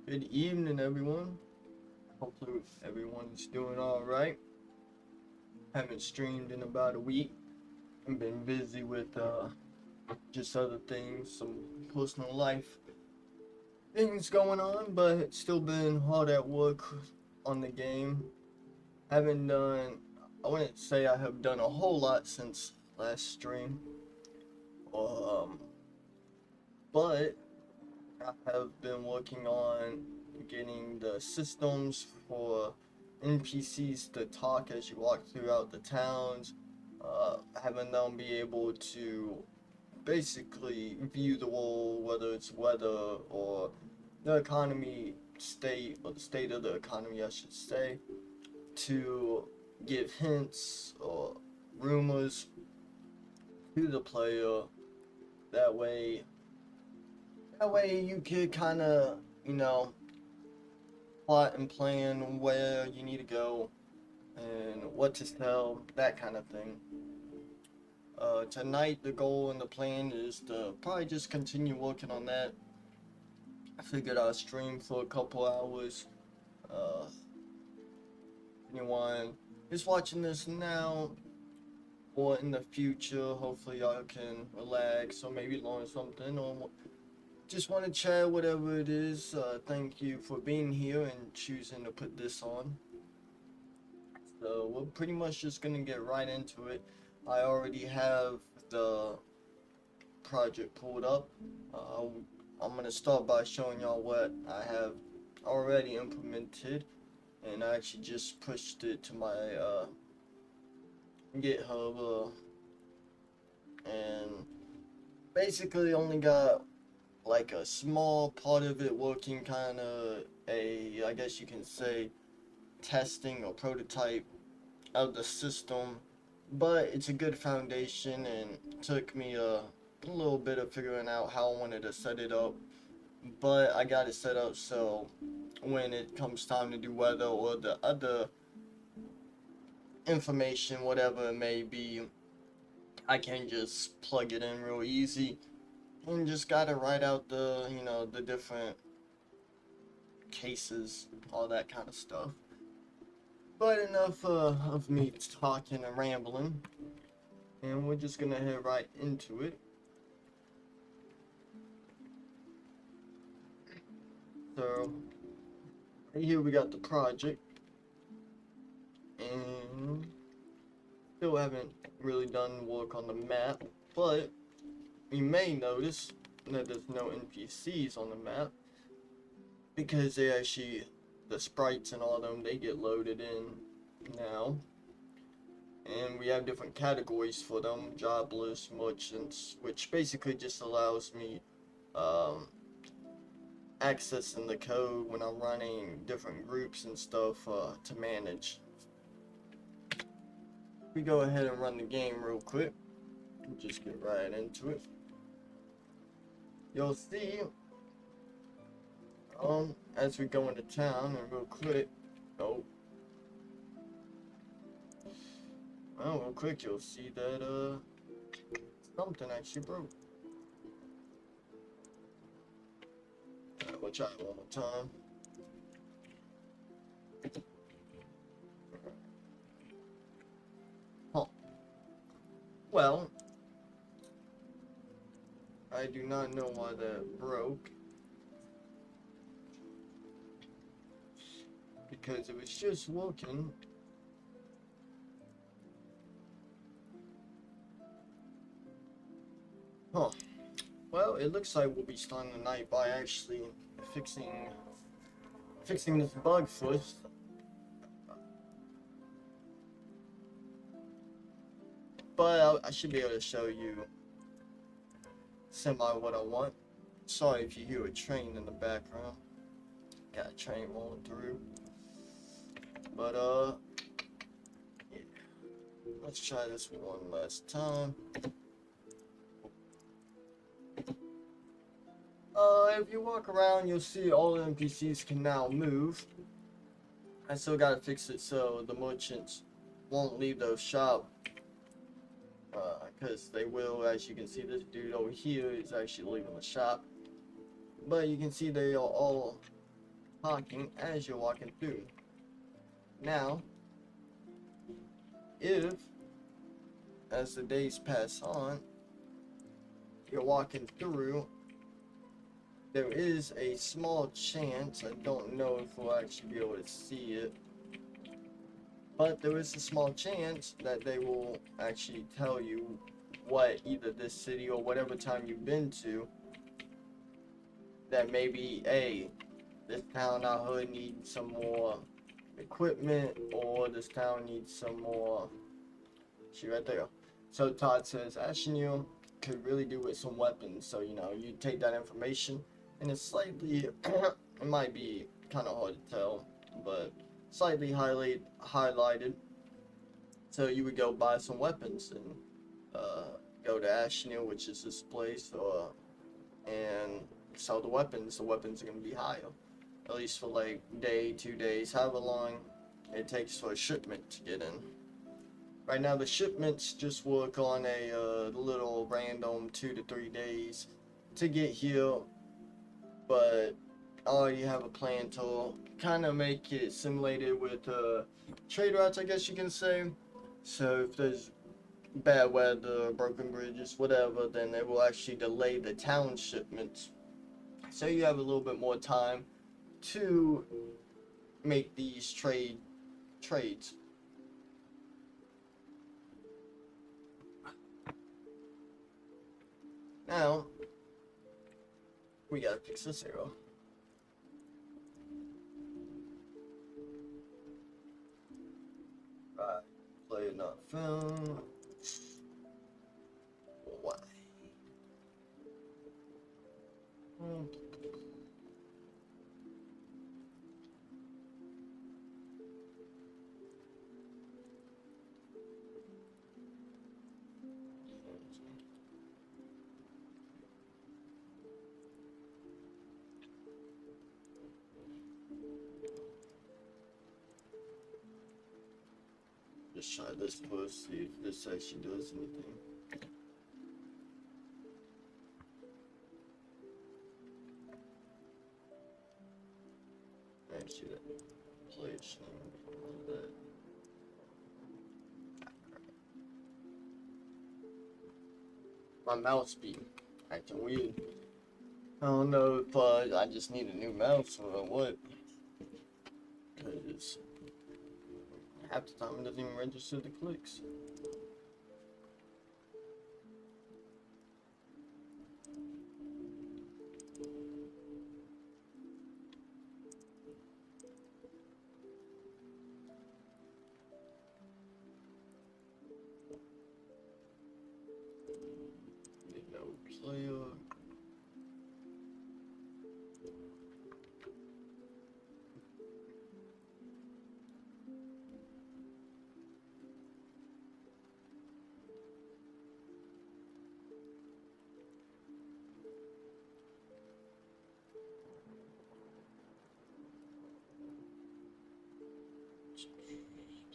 Good evening, everyone. Hopefully, everyone's doing all right. Haven't streamed in about a week. I've been busy with just other things, some personal life things going on, but still been hard at work on the game. Haven't done, I wouldn't say I have done a whole lot since last stream, um, but I have been working on getting the systems for NPCs to talk as you walk throughout the towns, having them be able to basically view the world, whether it's weather or the economy state, or the state of the economy, I should say, to give hints or rumors to the player. That way, you could kind of, plot and plan where you need to go and what to sell, that kind of thing. Tonight, the goal and the plan is to probably just continue working on that. I figured I'll stream for a couple hours. Uh, Anyone is watching this now or in the future, hopefully y'all can relax or maybe learn something or just want to chat, whatever it is. Thank you for being here and choosing to put this on. So we're pretty much just gonna get right into it. I already have the project pulled up. Uh, I'm gonna start by showing y'all what I have already implemented, and I actually just pushed it to my GitHub, and basically only got like a small part of it working, kind of I guess you can say, testing or prototype of the system, but it's a good foundation and took me a little bit of figuring out how I wanted to set it up, but I got it set up so when it comes time to do weather or the other information, whatever it may be, I can just plug it in real easy and just gotta write out the different cases, all that kind of stuff. But enough of me talking and rambling, and we're just gonna head right into it. So here we got the project, and still haven't really done work on the map, but you may notice that there's no NPCs on the map because the sprites and all of them, they get loaded in now. And we have different categories for them: jobless, merchants, which basically just allows me accessing the code when I'm running different groups and stuff to manage. We go ahead and run the game real quick. We'll just get right into it. You'll see, as we go into town, and real quick, oh, well, real quick, you'll see that, something actually broke. Alright, we'll try it one more time. Huh. Well, I do not know why that broke, because it was just working. Huh. Well, it looks like we'll be starting the night by actually fixing this bug first. But I should be able to show you semi what I want. Sorry if you hear a train in the background. Got a train rolling through. But yeah. Let's try this one last time. If you walk around, you'll see all the NPCs can now move. I still gotta fix it so the merchants won't leave the shop, because they will. As you can see, this dude over here is actually leaving the shop. But you can see they are all talking as you're walking through. Now, if as the days pass on, you're walking through, there is a small chance, I don't know if we'll actually be able to see it, but there is a small chance that they will actually tell you what either this city or whatever town you've been to, that maybe, hey, this town out here needs some more equipment, or this town needs some more. See right there. So Todd says Ashenil could really do with some weapons. So you take that information, and it's slightly, it might be kind of hard to tell, but slightly highlighted. So you would go buy some weapons and go to Ashenil, which is this place, and sell the weapons. The weapons are gonna be higher, at least for like day, 2 days, however long it takes for a shipment to get in. Right now the shipments just work on a little random 2 to 3 days to get here, but I already have a plan to kind of make it simulated with trade routes, I guess you can say. So if there's bad weather, broken bridges, whatever, then it will actually delay the town shipments. So you have a little bit more time to make these trades. Now, we gotta fix this arrow. Right, player not found. Why? Just try this first, see if this actually does anything. Actually, that place that. My mouse be acting weird. I don't know if I just need a new mouse or what. Cause half the time it doesn't even register the clicks. No player.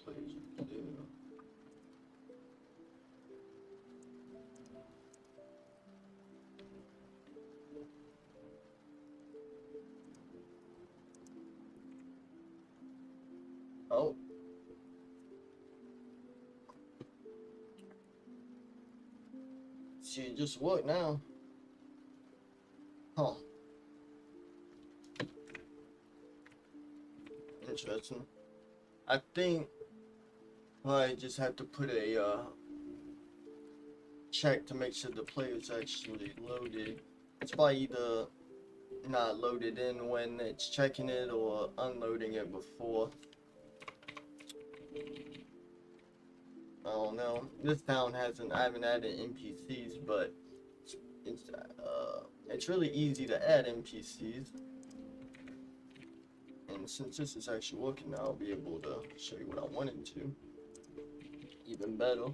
Players do. Oh. See, it just worked now. Huh. Interesting. I think I just have to put a check to make sure the player's actually loaded. It's probably either not loaded in when it's checking it or unloading it before. I don't know. This town I haven't added NPCs, but it's really easy to add NPCs. And since this is actually working now, I'll be able to show you what I wanted to. Even better.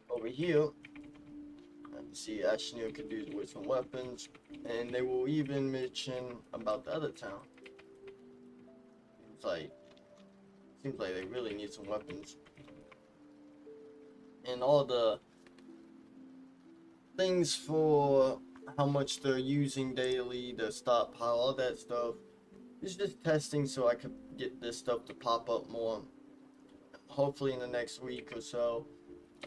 Over here, see Ashenil could do with some weapons, and they will even mention about the other town. Seems like they really need some weapons. And all the things for how much they're using daily, the stockpile, all that stuff. It's just testing so I could get this stuff to pop up more. Hopefully in the next week or so,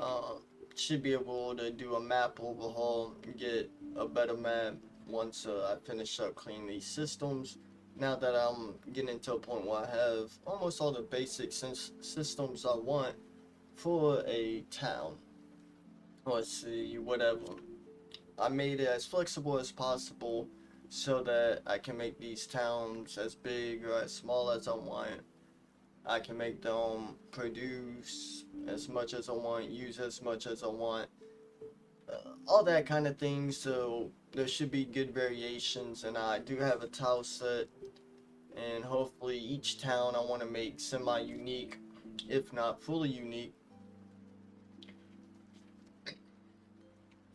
uh, should be able to do a map overhaul and get a better map once I finish up cleaning these systems. Now that I'm getting to a point where I have almost all the basic systems I want for a town. Let's see, whatever. I made it as flexible as possible so that I can make these towns as big or as small as I want. I can make them produce as much as I want, use as much as I want, all that kind of thing. So there should be good variations, and I do have a tile set, and hopefully each town I want to make semi-unique, if not fully unique,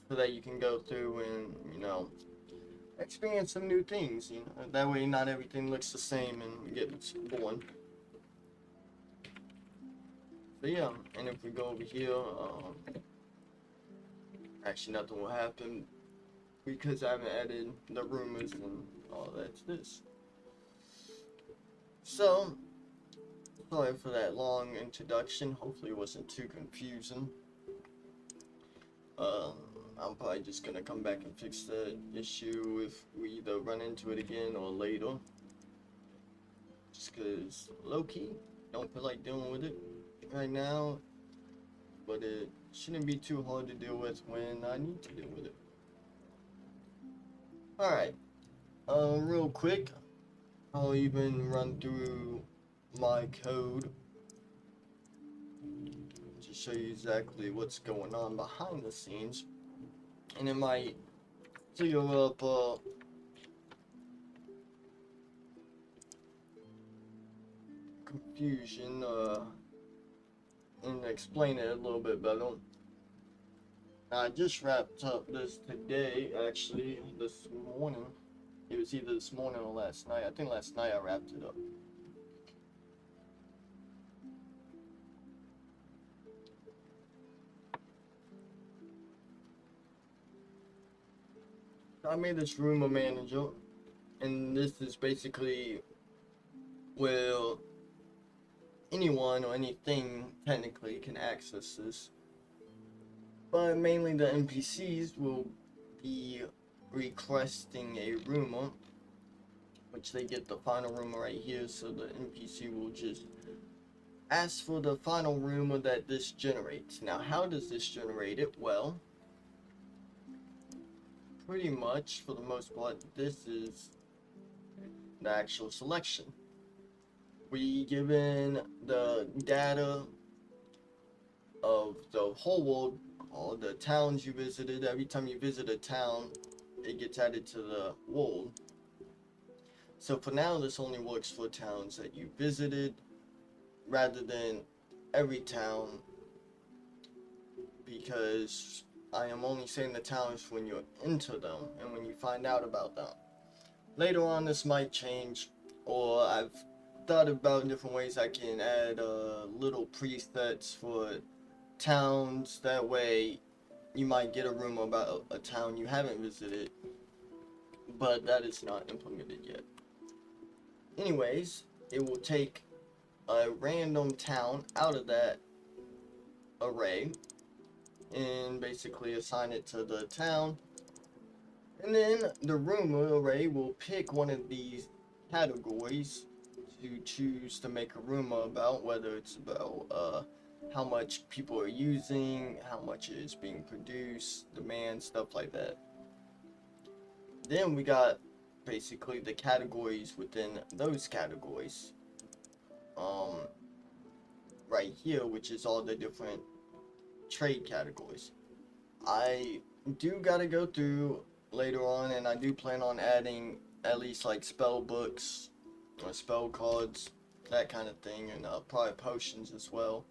so that you can go through and, experience some new things. That way not everything looks the same and gets boring. So yeah, and if we go over here, actually nothing will happen because I haven't added the rumors and all that to this. So, sorry for that long introduction. Hopefully it wasn't too confusing. I'm probably just gonna come back and fix that issue if we either run into it again or later. Just cause low-key, don't feel like dealing with it right now, but it shouldn't be too hard to deal with when I need to deal with it. Alright, real quick, I'll even run through my code to show you exactly what's going on behind the scenes, and it might clear up confusion and explain it a little bit better. I just wrapped up this today, actually, this morning. It was either this morning or last night. I think last night I wrapped it up. I made this rumor manager, and this is basically where anyone or anything technically can access this. But mainly the NPCs will be requesting a rumor, which they get the final rumor right here, so the NPC will just ask for the final rumor that this generates. Now, how does this generate it? Well, pretty much, for the most part, this is the actual selection. We give in the data of the whole world, all the towns you visited. Every time you visit a town, it gets added to the world. So for now, this only works for towns that you visited, rather than every town, because I am only saying the towns when you're into them and when you find out about them. Later on, this might change, or I've thought about different ways I can add little presets for towns. That way you might get a rumor about a town you haven't visited, but that is not implemented yet. Anyways, it will take a random town out of that array and basically assign it to the town, and then the rumor array will pick one of these categories to choose to make a rumor about, whether it's about how much people are using, how much is being produced, demand, stuff like that. Then we got basically the categories within those categories right here, which is all the different trade categories. I do gotta go through later on, and I do plan on adding at least like spell books or spell cards, that kind of thing, and probably potions as well,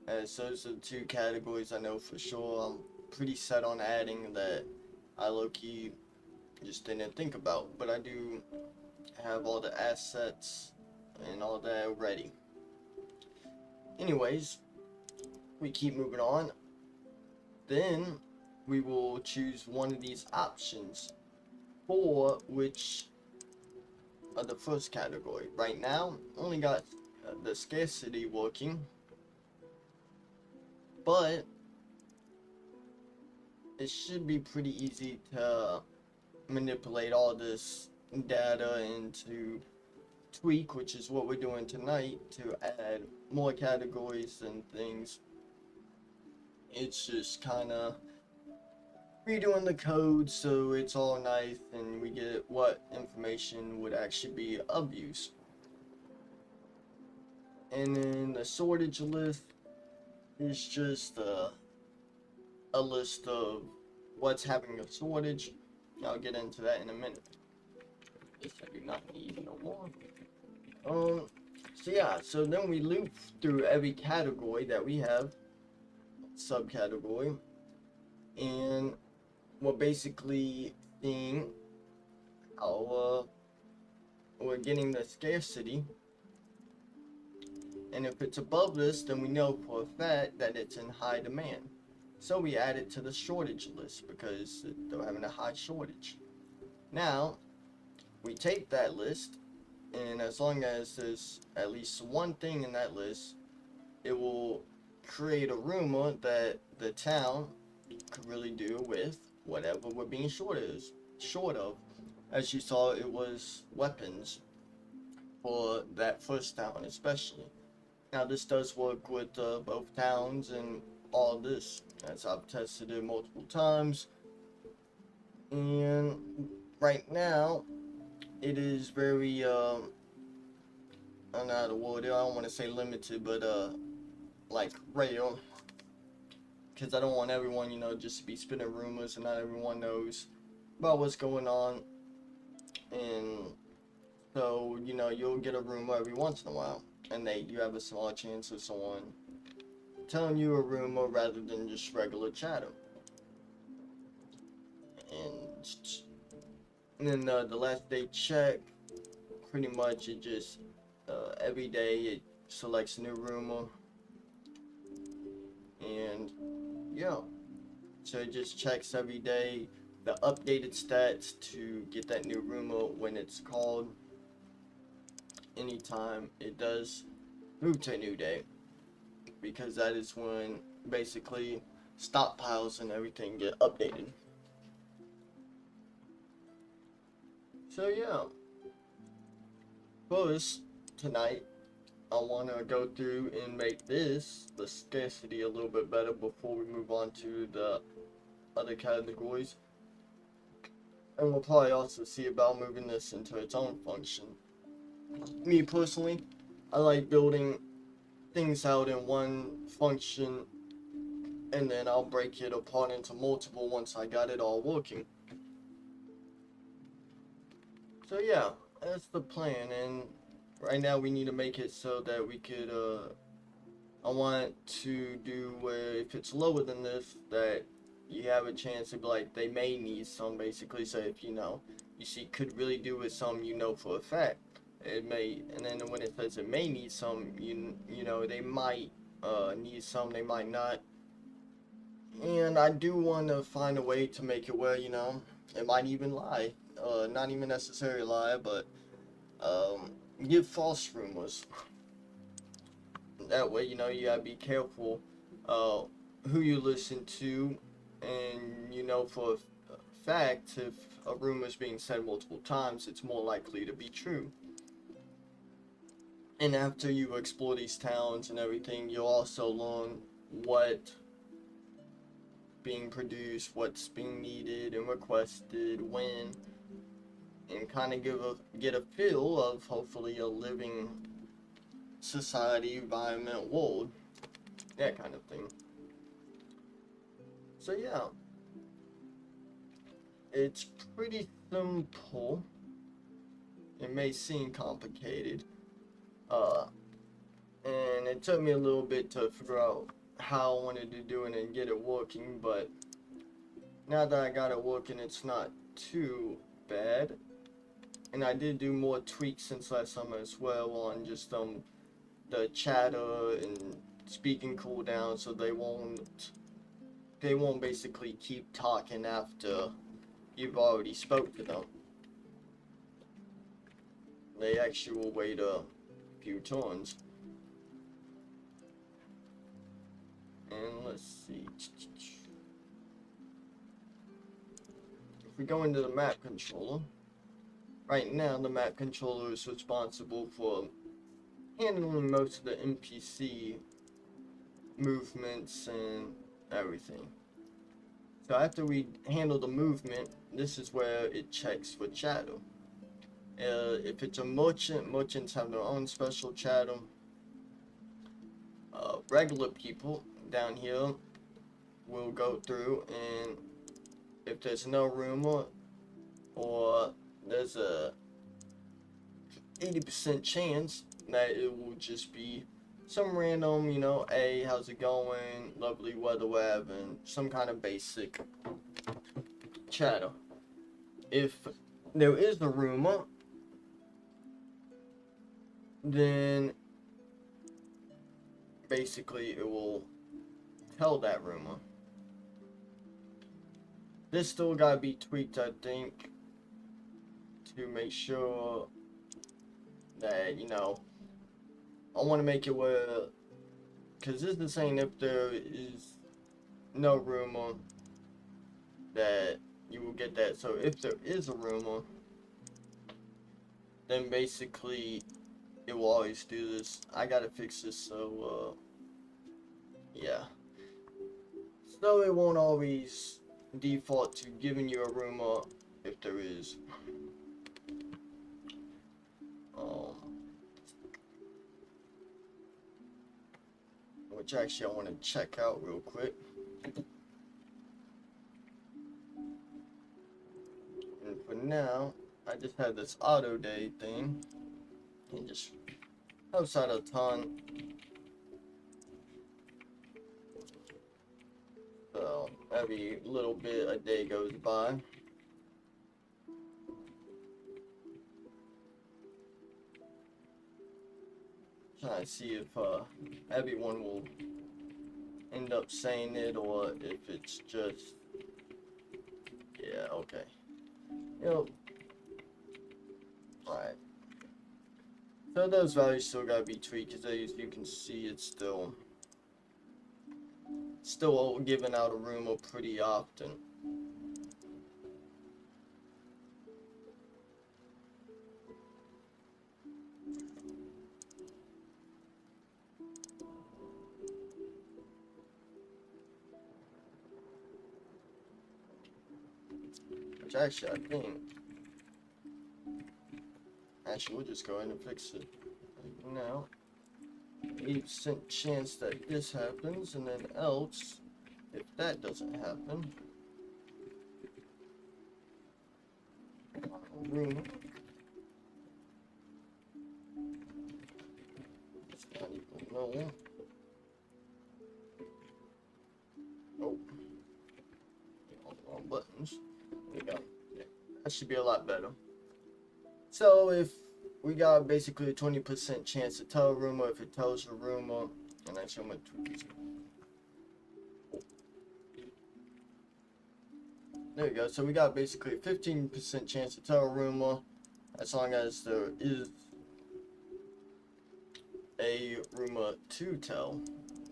as those are the two categories I know for sure I'm pretty set on adding that I low-key just didn't think about, but I do have all the assets and all that ready. Anyways, we keep moving on. Then we will choose one of these options for which the first category. Right now, only got the scarcity working, but it should be pretty easy to manipulate all this data into tweak, which is what we're doing tonight, to add more categories and things. It's just kind of redoing the code so it's all nice and we get what information would actually be of use. And then the shortage list is just a list of what's having a shortage. I'll get into that in a minute. This I do not need no more. So yeah, so then we loop through every category that we have, subcategory, and we're basically seeing how we're getting the scarcity. And if it's above this, then we know for a fact that it's in high demand. So we add it to the shortage list because they're having a high shortage. Now, we take that list, and as long as there's at least one thing in that list, it will create a rumor that the town could really do with whatever we're being short of. As you saw, it was weapons for that first town especially. Now this does work with both towns and all this, as I've tested it multiple times. And right now, it is very, I don't know how to word it, I don't want to say limited, but like rare. Because I don't want everyone, just to be spinning rumors and not everyone knows about what's going on. And so, you'll get a rumor every once in a while. And you have a small chance of someone telling you a rumor rather than just regular chatter. And then the last day check, pretty much it just, every day it selects a new rumor. And yeah, so it just checks every day the updated stats to get that new rumor when it's called. Anytime it does move to a new day, because that is when basically stockpiles and everything get updated. So yeah, first tonight I want to go through and make the scarcity a little bit better before we move on to the other categories. And we'll probably also see about moving this into its own function. Me personally, I like building things out in one function and then I'll break it apart into multiple once I got it all working. So yeah, that's the plan, and right now we need to make it so that we could, I want to do where if it's lower than this, that you have a chance to be like, they may need some, basically. So if you see could really do with some, for a fact. It may, and then when it says it may need some, they might need some, they might not. And I do want to find a way to make it where, it might even lie. Not even necessarily lie, but give false rumors. That way, you gotta be careful who you listen to, and for a fact, if a rumor is being said multiple times, it's more likely to be true. And after you explore these towns and everything, you'll also learn what being produced, what's being needed and requested, when, and kind of get a feel of hopefully a living society, environment, world, that kind of thing. So yeah, it's pretty simple. It may seem complicated. And it took me a little bit to figure out how I wanted to do it and get it working, but now that I got it working, it's not too bad. And I did do more tweaks since last summer as well on just the chatter and speaking cooldown, so they won't they won't basically keep talking after you've already spoke to them. They actually will wait a few turns. And let's see. If we go into the map controller, right now the map controller is responsible for handling most of the NPC movements and everything. So after we handle the movement, this is where it checks for chatter. If it's a merchant, merchants have their own special chatter. Regular people down here will go through, and if there's no rumor or there's a 80% chance that it will just be some random, you know, hey, how's it going, lovely weather we're having, some kind of basic chatter. If there is a rumor, then basically it will tell that rumor. This still gotta be tweaked, I think, to make sure that, you know, I want to make it where, because this is saying if there is no rumor that you will get that. So if there is a rumor, then basically it will always do this. I gotta fix this, so yeah. So it won't always default to giving you a rumor if there is. Which actually I want to check out real quick. And for now, I just have this auto day thing. It just helps out a ton. So every little bit a day goes by. Trying to see if everyone will end up saying it or if it's just, yeah, okay. Yep. Alright. So those values still gotta be tweaked, because as you can see, it's still giving out a rumor pretty often. Which actually, I think, we'll just go ahead and fix it now. 80% chance that this happens, and then else, if that doesn't happen, rumor. It's not even known. Oh, all the wrong buttons. There we go. Yeah. That should be a lot better. So if we got basically a 20% chance to tell a rumor, if it tells a rumor, and that's how much. There we go. So we got basically a 15% chance to tell a rumor, as long as there is a rumor to tell,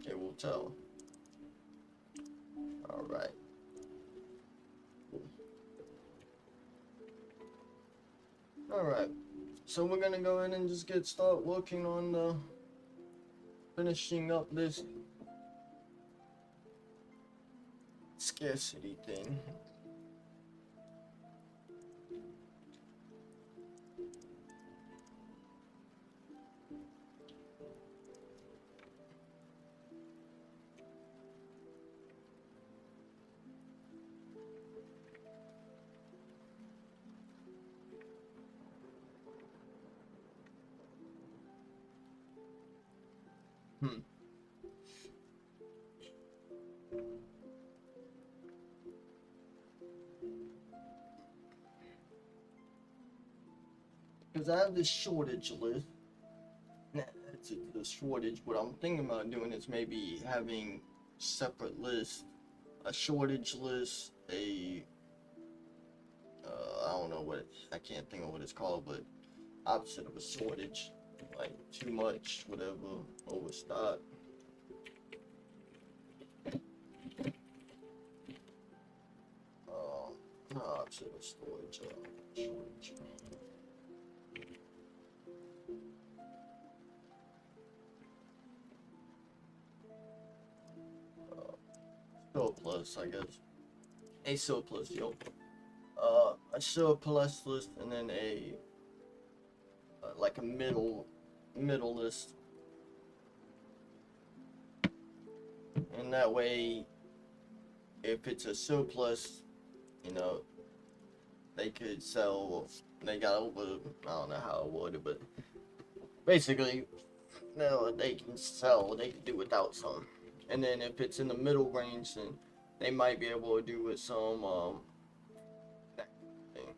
it will tell. Alright. Alright. So we're gonna go ahead and just start working on finishing up this scarcity thing. Because I have this shortage list. Nah, that's the shortage. What I'm thinking about doing is maybe having separate lists a shortage list, I don't know I can't think of what it's called, but opposite of a shortage, like too much, whatever, overstock. Not opposite of storage, shortage. Surplus, I guess. A surplus, yo. A surplus list, and then like a middle list, and that way, if it's a surplus, you know, they could sell. They got over. I don't know how I worded, but basically, no, they can sell. They can do without some, and then if it's in the middle range, then they might be able to do with some that thing.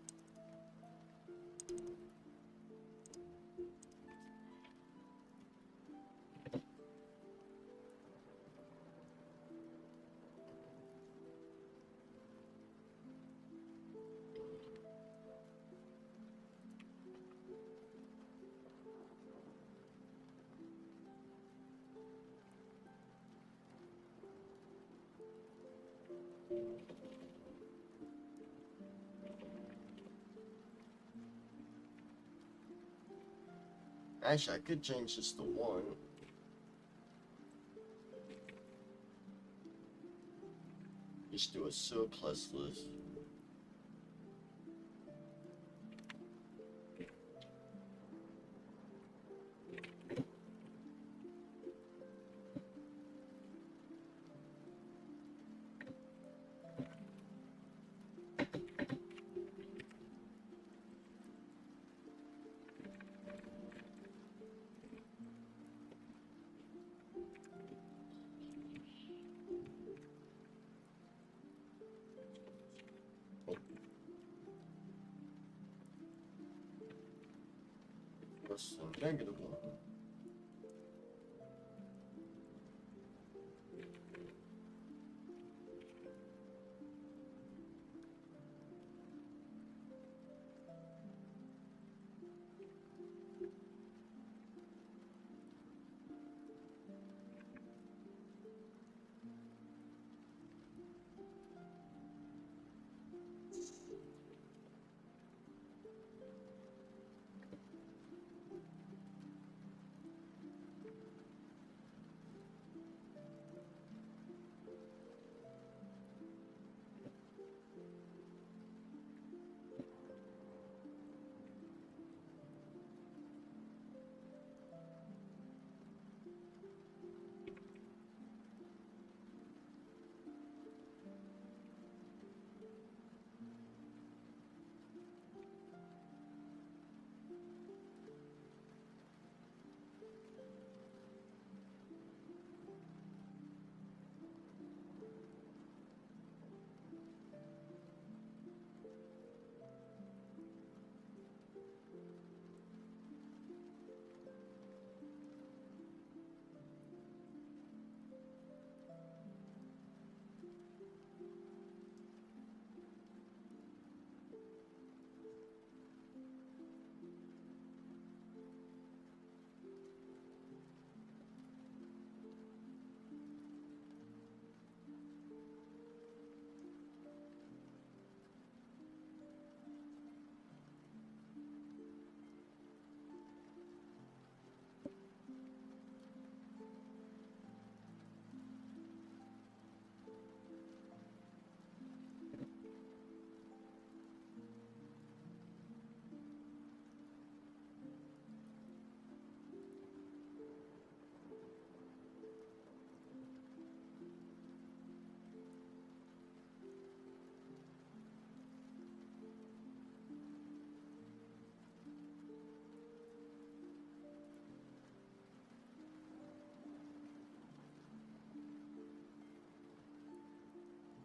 Actually, I could change this to 1. Just do a surplus list. Plus a -1.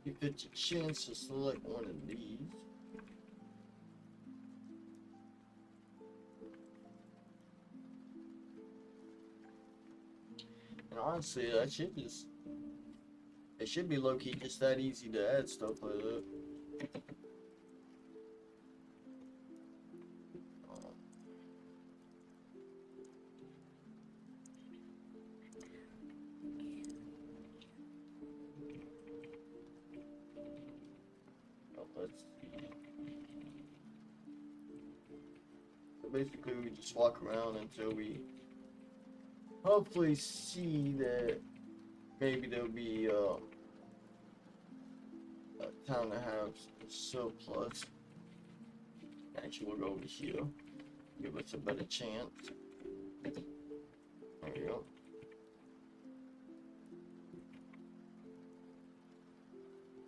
You get your chance to select one of these. And honestly, that shit is It should be low-key just that easy to add stuff like that. Let's see. So basically, we just walk around until we hopefully see that maybe there'll be a town that has a surplus. Actually, we'll go over here. Give us a better chance. There we go.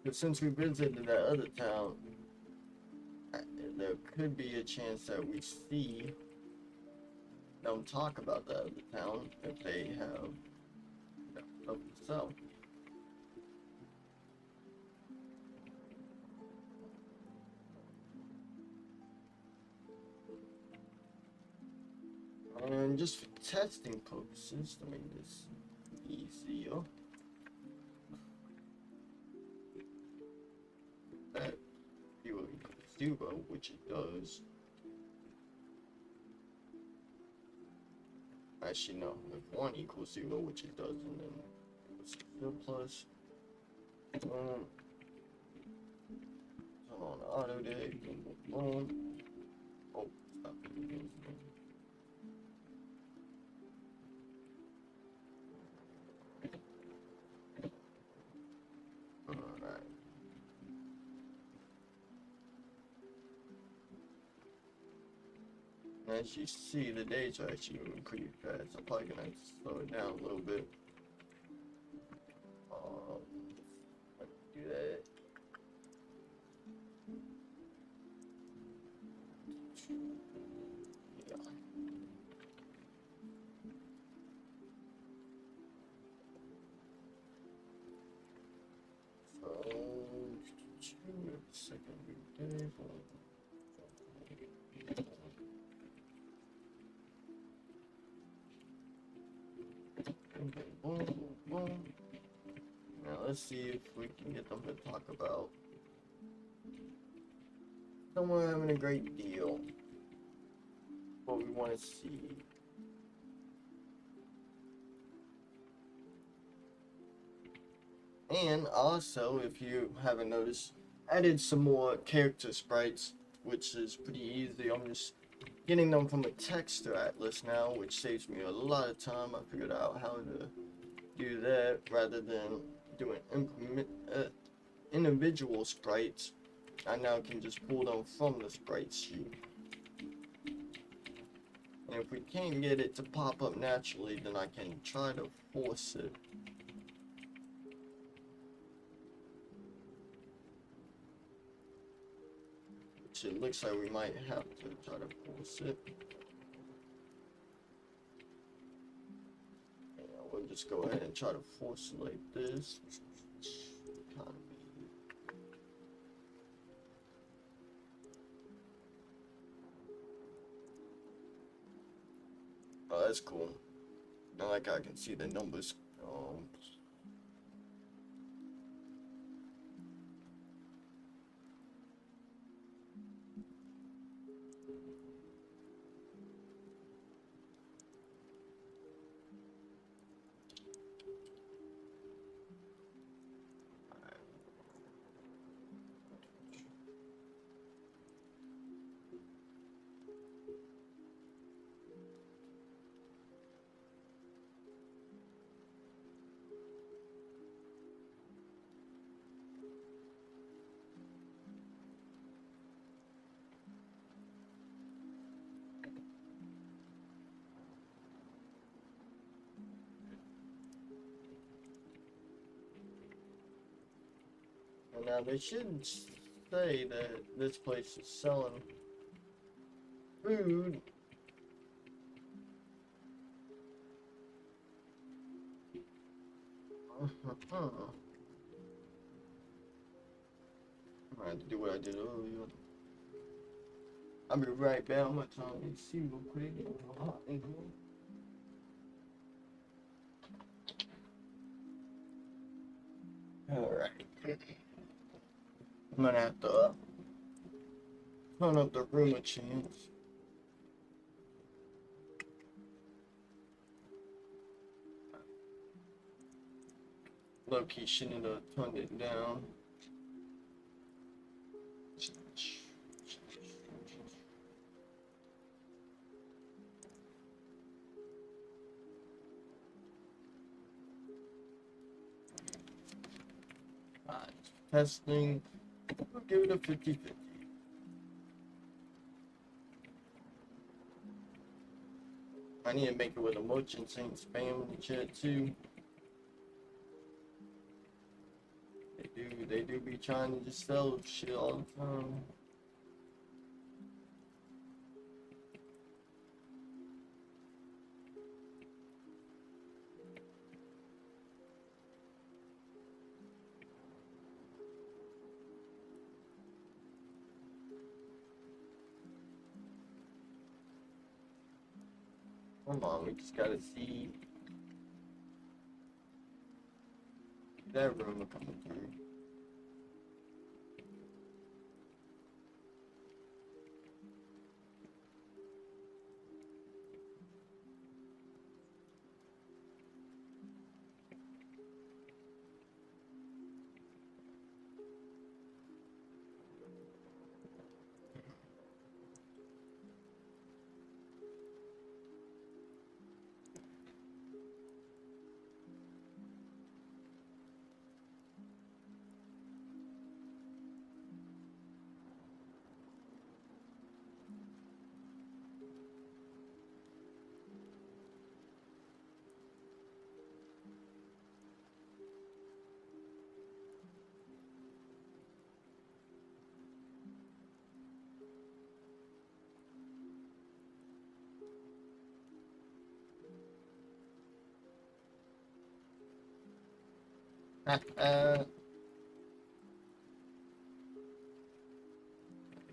But since we visited that other town, there could be a chance that we see them talk about that other town if they have stuff to sell. And just for testing purposes, to make this easier, that zero equals 0, which it does. Actually, no, if 1 equals 0, which it does, and then it's surplus. On auto day, boom. Oh, stop it. As you see, the days are actually moving pretty fast. I'm probably gonna slow it down a little bit. Let's do that. Yeah. So, second weekday. Boom, boom, boom. Now let's see if we can get them to talk about someone having a great deal. What we want to see. And also, if you haven't noticed, added some more character sprites, which is pretty easy. I'm just getting them from a texture atlas now, which saves me a lot of time. I figured out how to do that rather than doing individual sprites. I now can just pull them from the sprite sheet. And if we can't get it to pop up naturally, then I can try to force it. Which it looks like we might have to try to force it. We'll just go ahead and try to force it like this. Oh, that's cool. Now, like, I can see the numbers. Now they should say that this place is selling food. I had to do what I did earlier. I'll be right back. I'm gonna try and see real quick. Alright. I'm gonna have to turn up the room a chance. Low-key shouldn't have turned it down. Testing. We'll give it a 50-50. I need to make it with emotions ain't spam in the chat too. They do be trying to just sell shit all the time. Come on, we just gotta see that rumor coming through.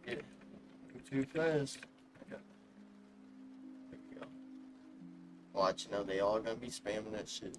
Get too fast. Okay. There we go. Watch, you know they all gonna be spamming that shit.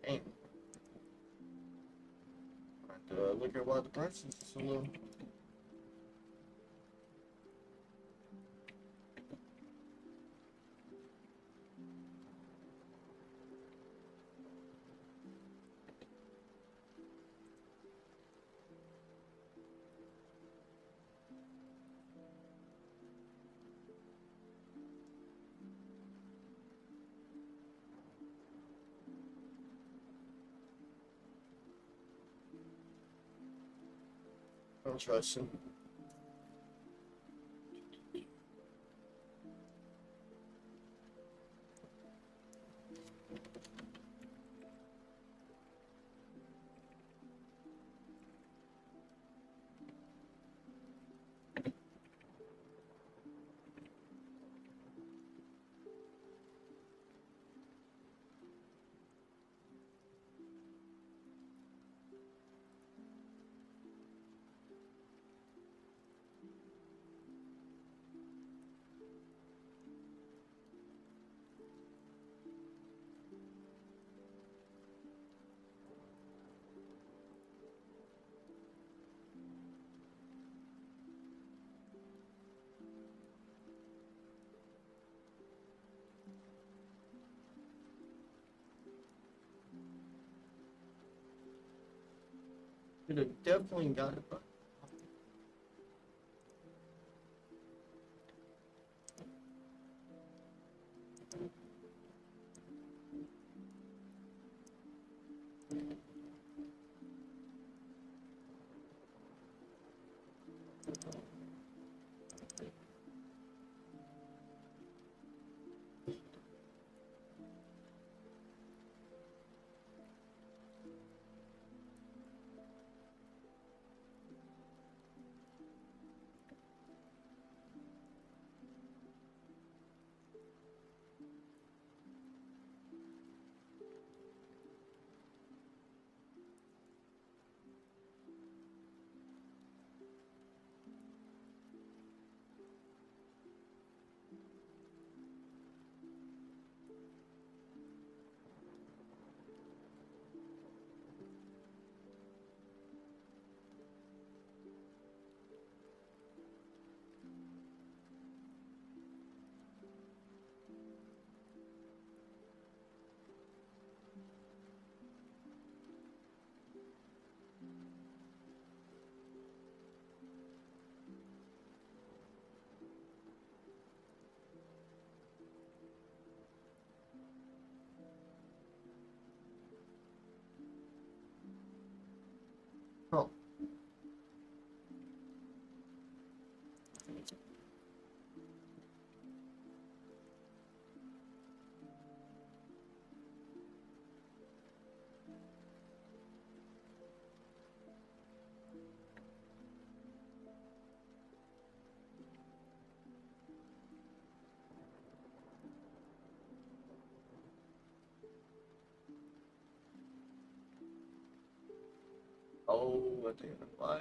Dang. I have to look at why the price is so low. Don't trust him. Could have definitely got it, but Oh, I think I why.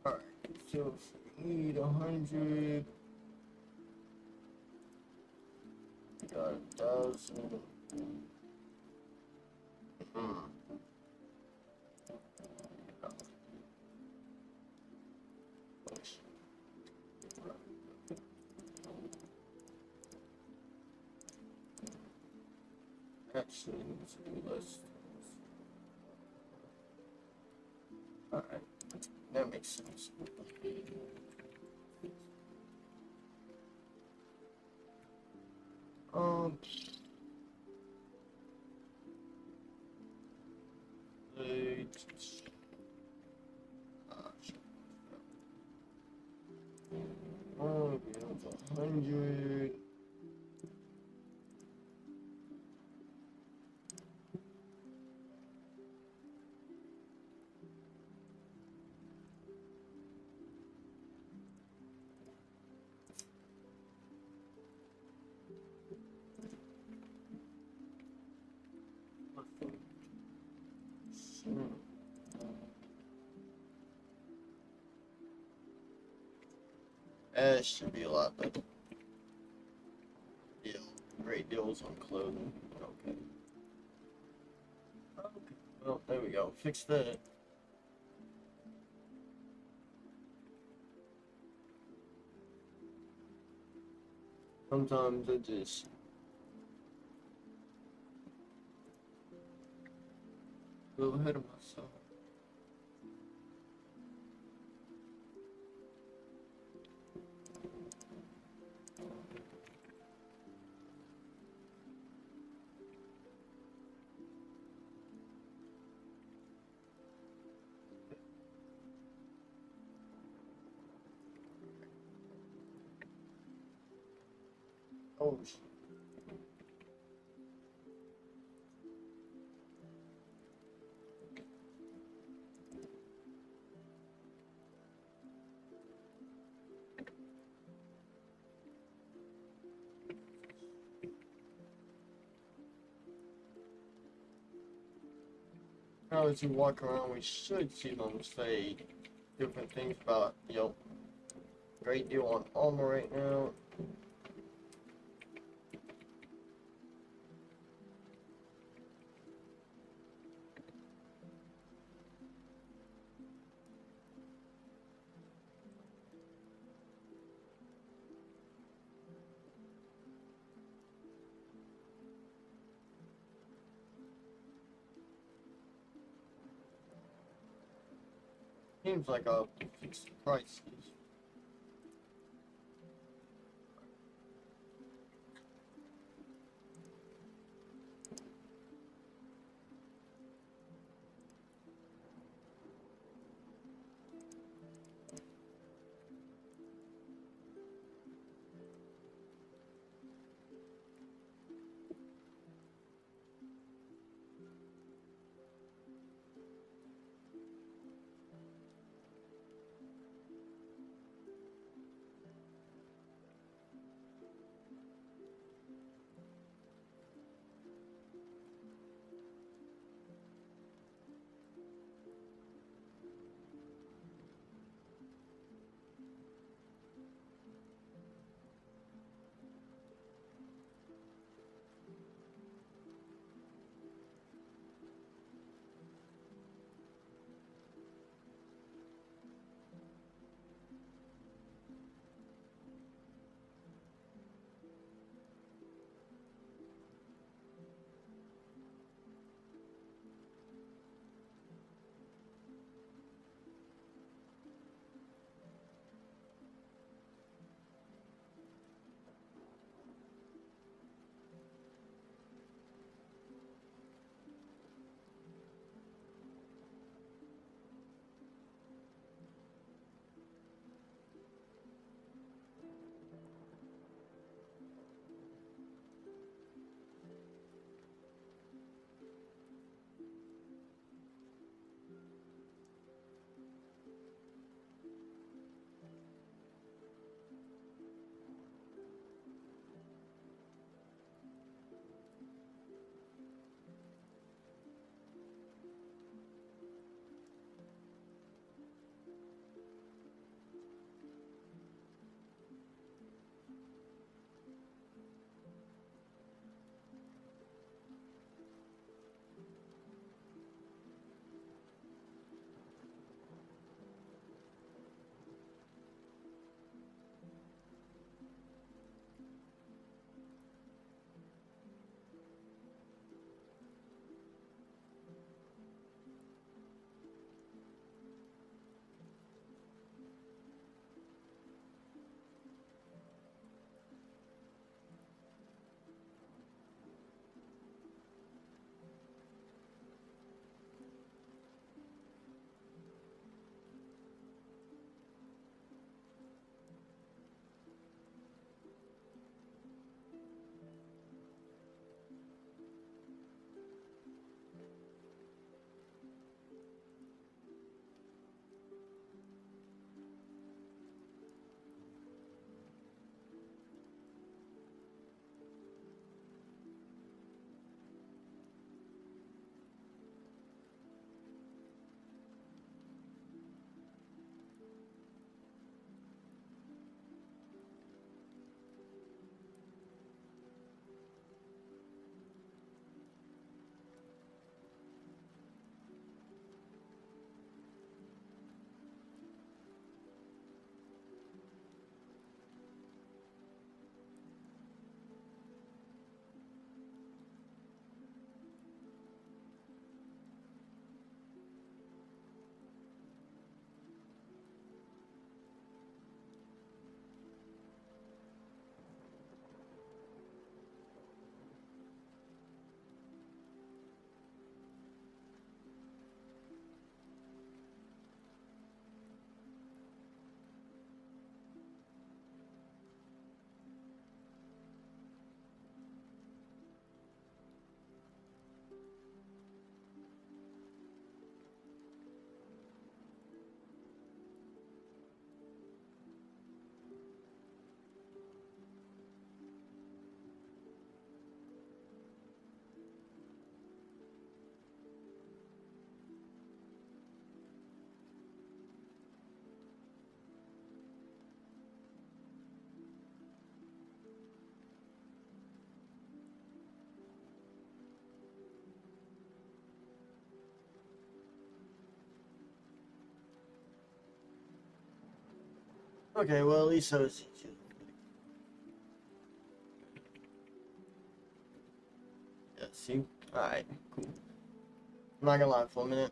Alright, so if we need 100, got 1,000. Hmm. Actually, let's do less. Alright, that makes sense. Um, let's, oh, we have 100. That should be a lot better. Deal. Great deals on clothing. Okay. Okay. Well, there we go. Fix that. Sometimes I just go ahead of myself. Oh, now as you walk around, we should see them say different things about, great deal on armor right now. Seems like I'll fix the prices. Okay, well, at least I was easy. Yeah, see? Alright, cool. I'm not gonna lie for a minute.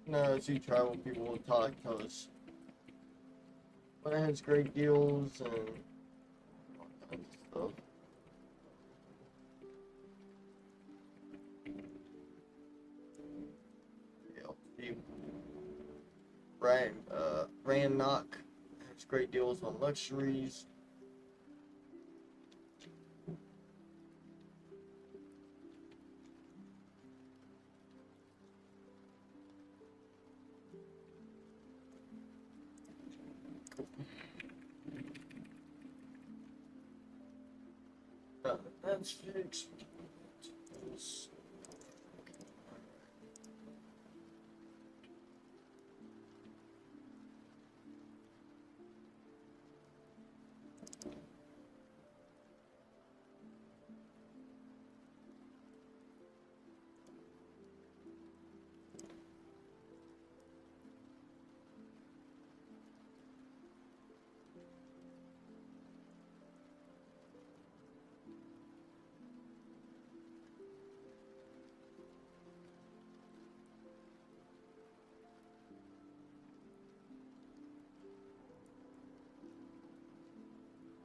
No, as you travel, people will talk to us. But it has great deals and all kinds of stuff. Yeah, see. Randnock has great deals on luxuries. That's fixed.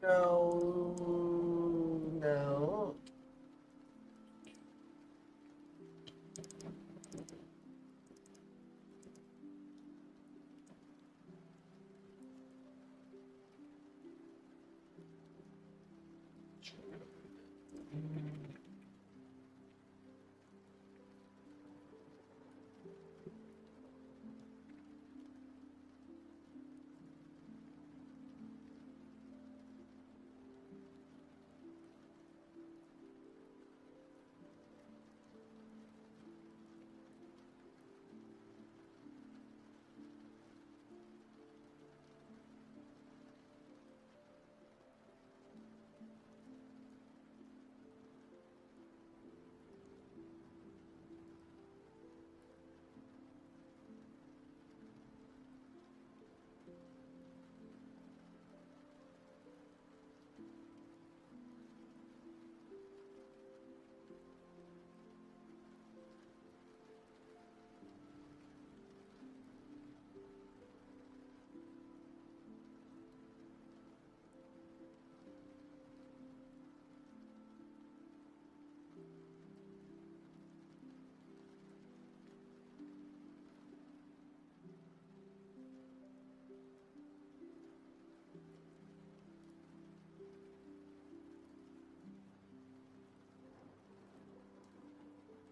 No, no.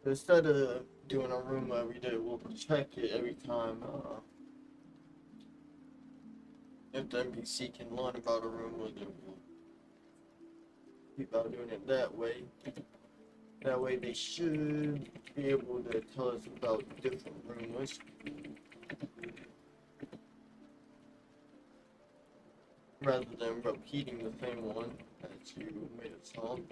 Instead of doing a room every day, we'll check it every time if the NPC can learn about a room, we'll keep on doing it that way. That way they should be able to tell us about different rumors. Rather than repeating the same one that you made us on.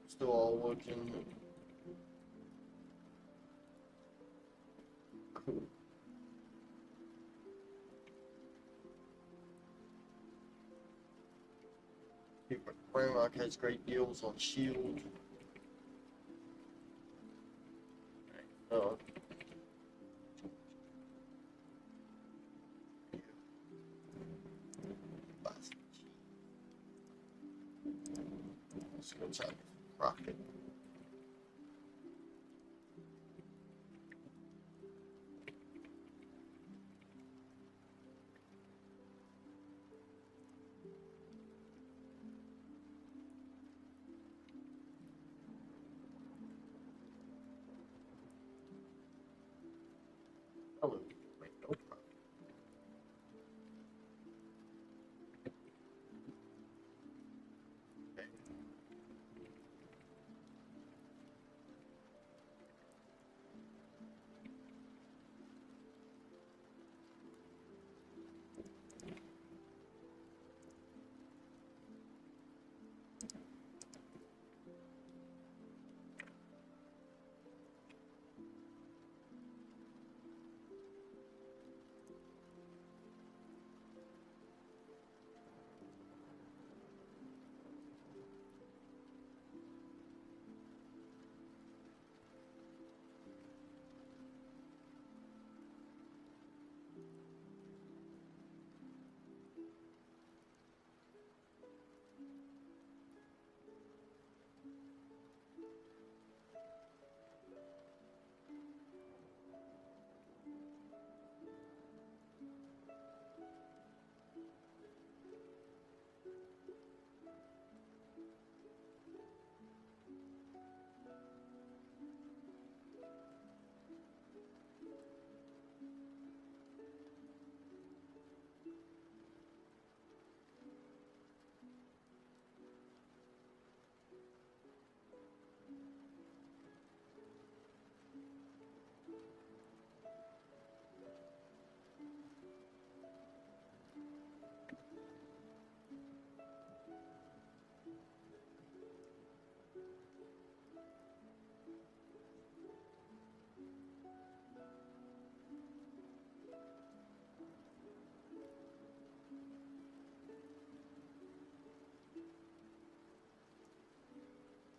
Still all working. Cool. Ragnarok has great deals on Shield. Uh, let's go check Rocket. Hello. Wait, no problem.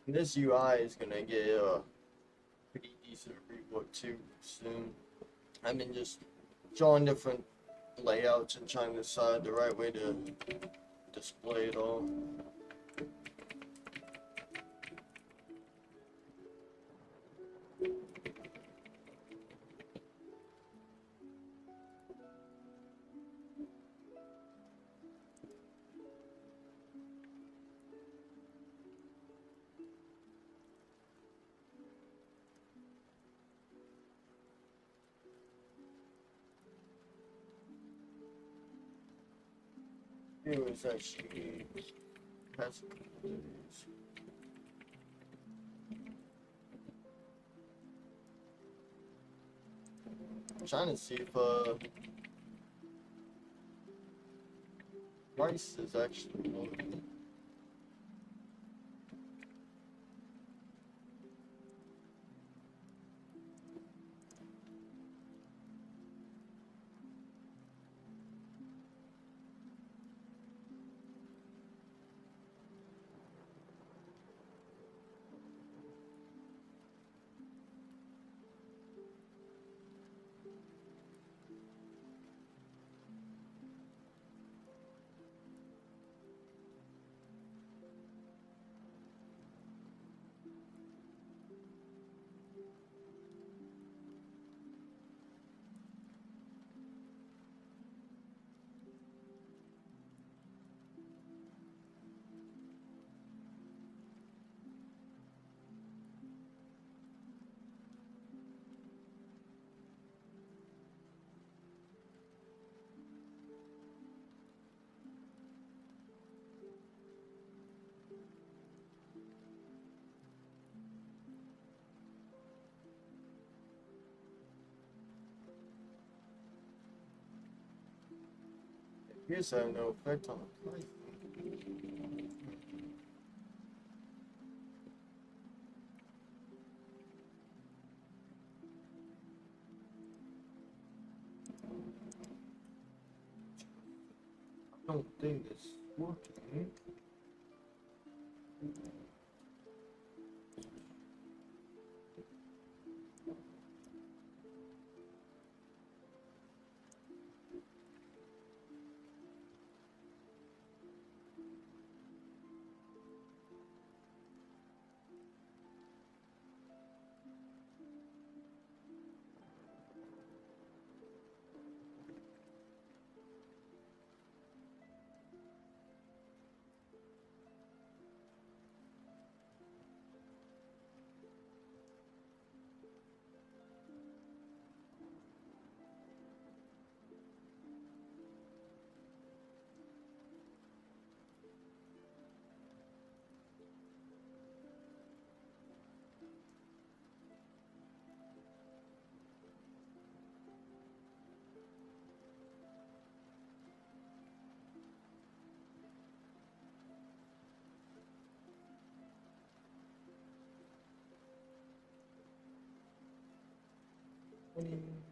This UI is gonna get a pretty decent rework too soon. I've been just drawing different layouts and trying to decide the right way to display it all. It was actually has a couple of these. I'm trying to see if rice is actually loaded. Appears to have no effect on the price. I don't think it's working. What do you mean?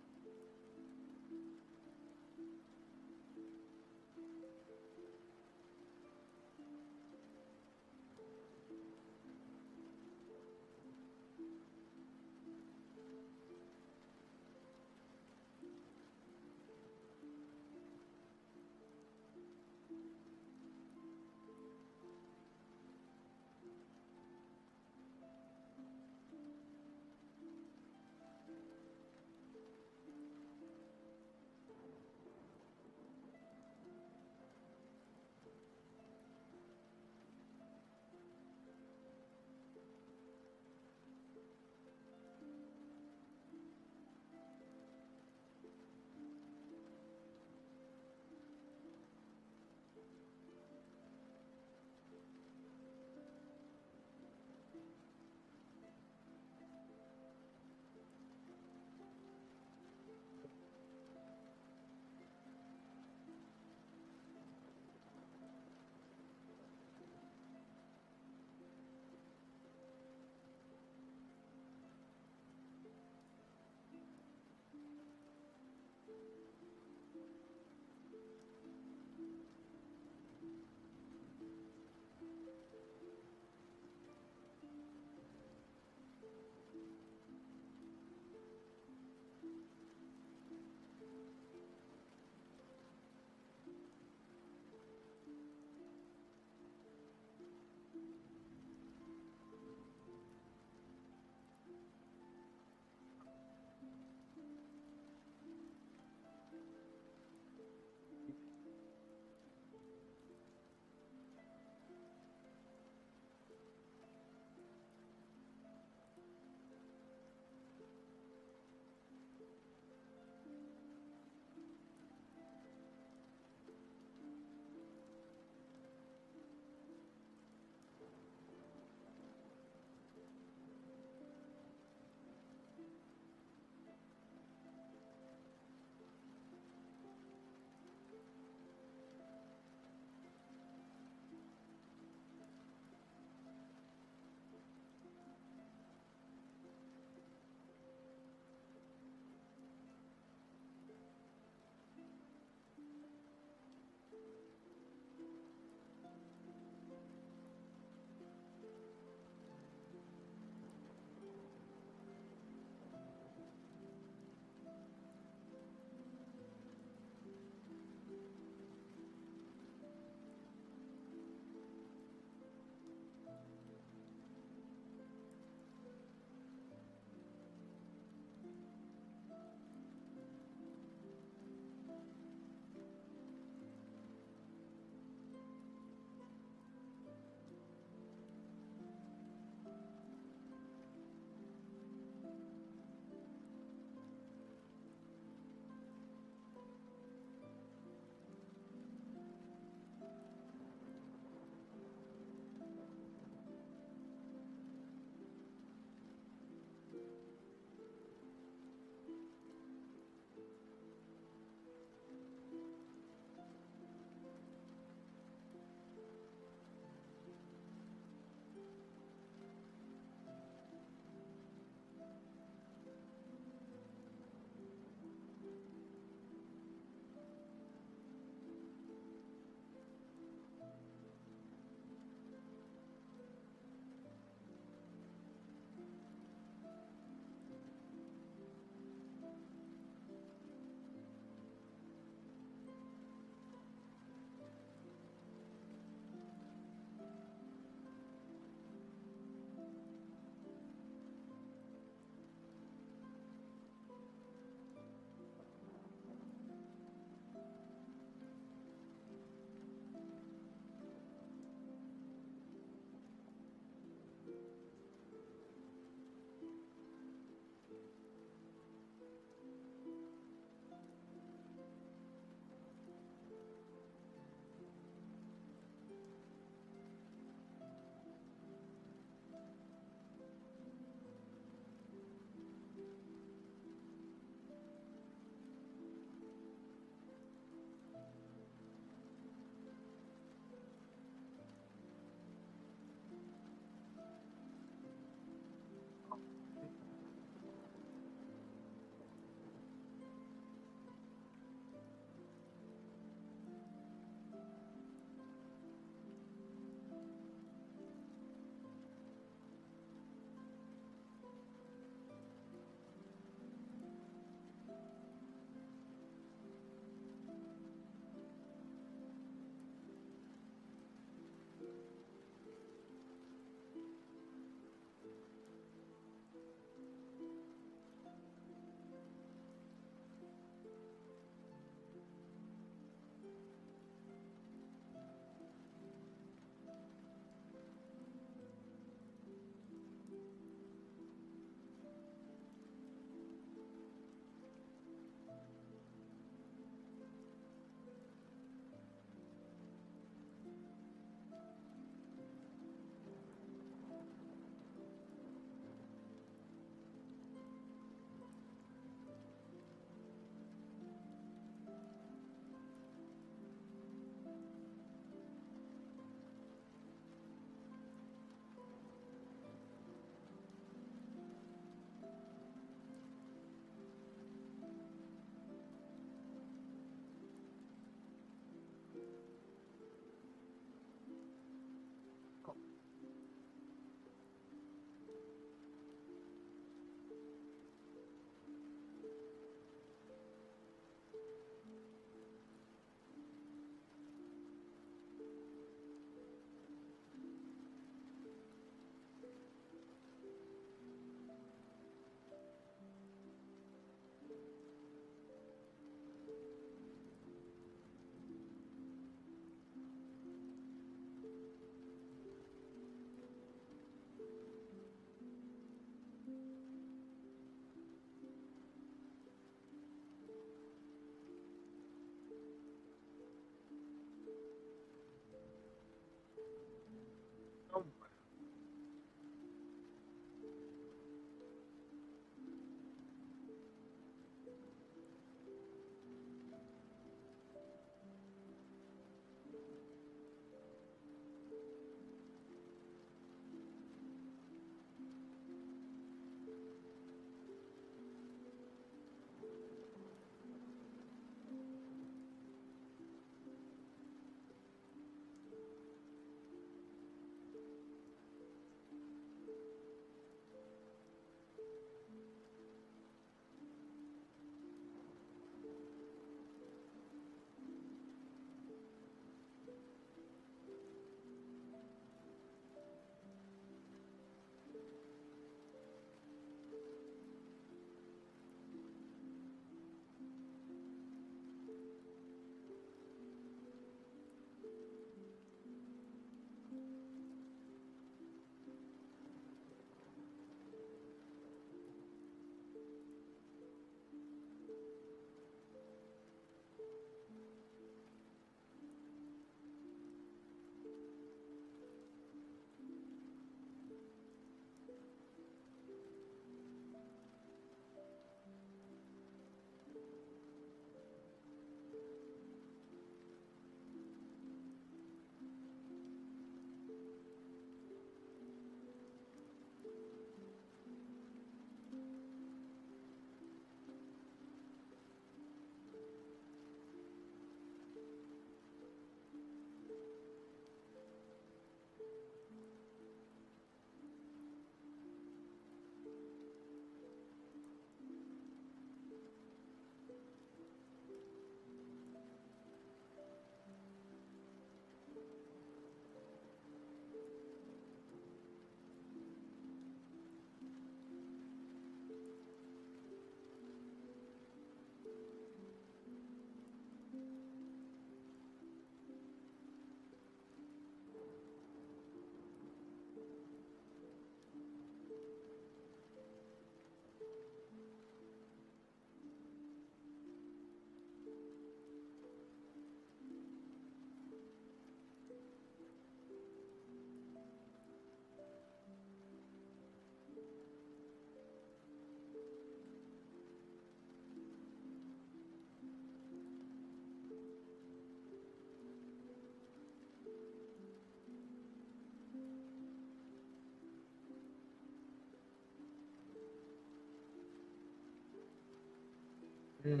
Hmm.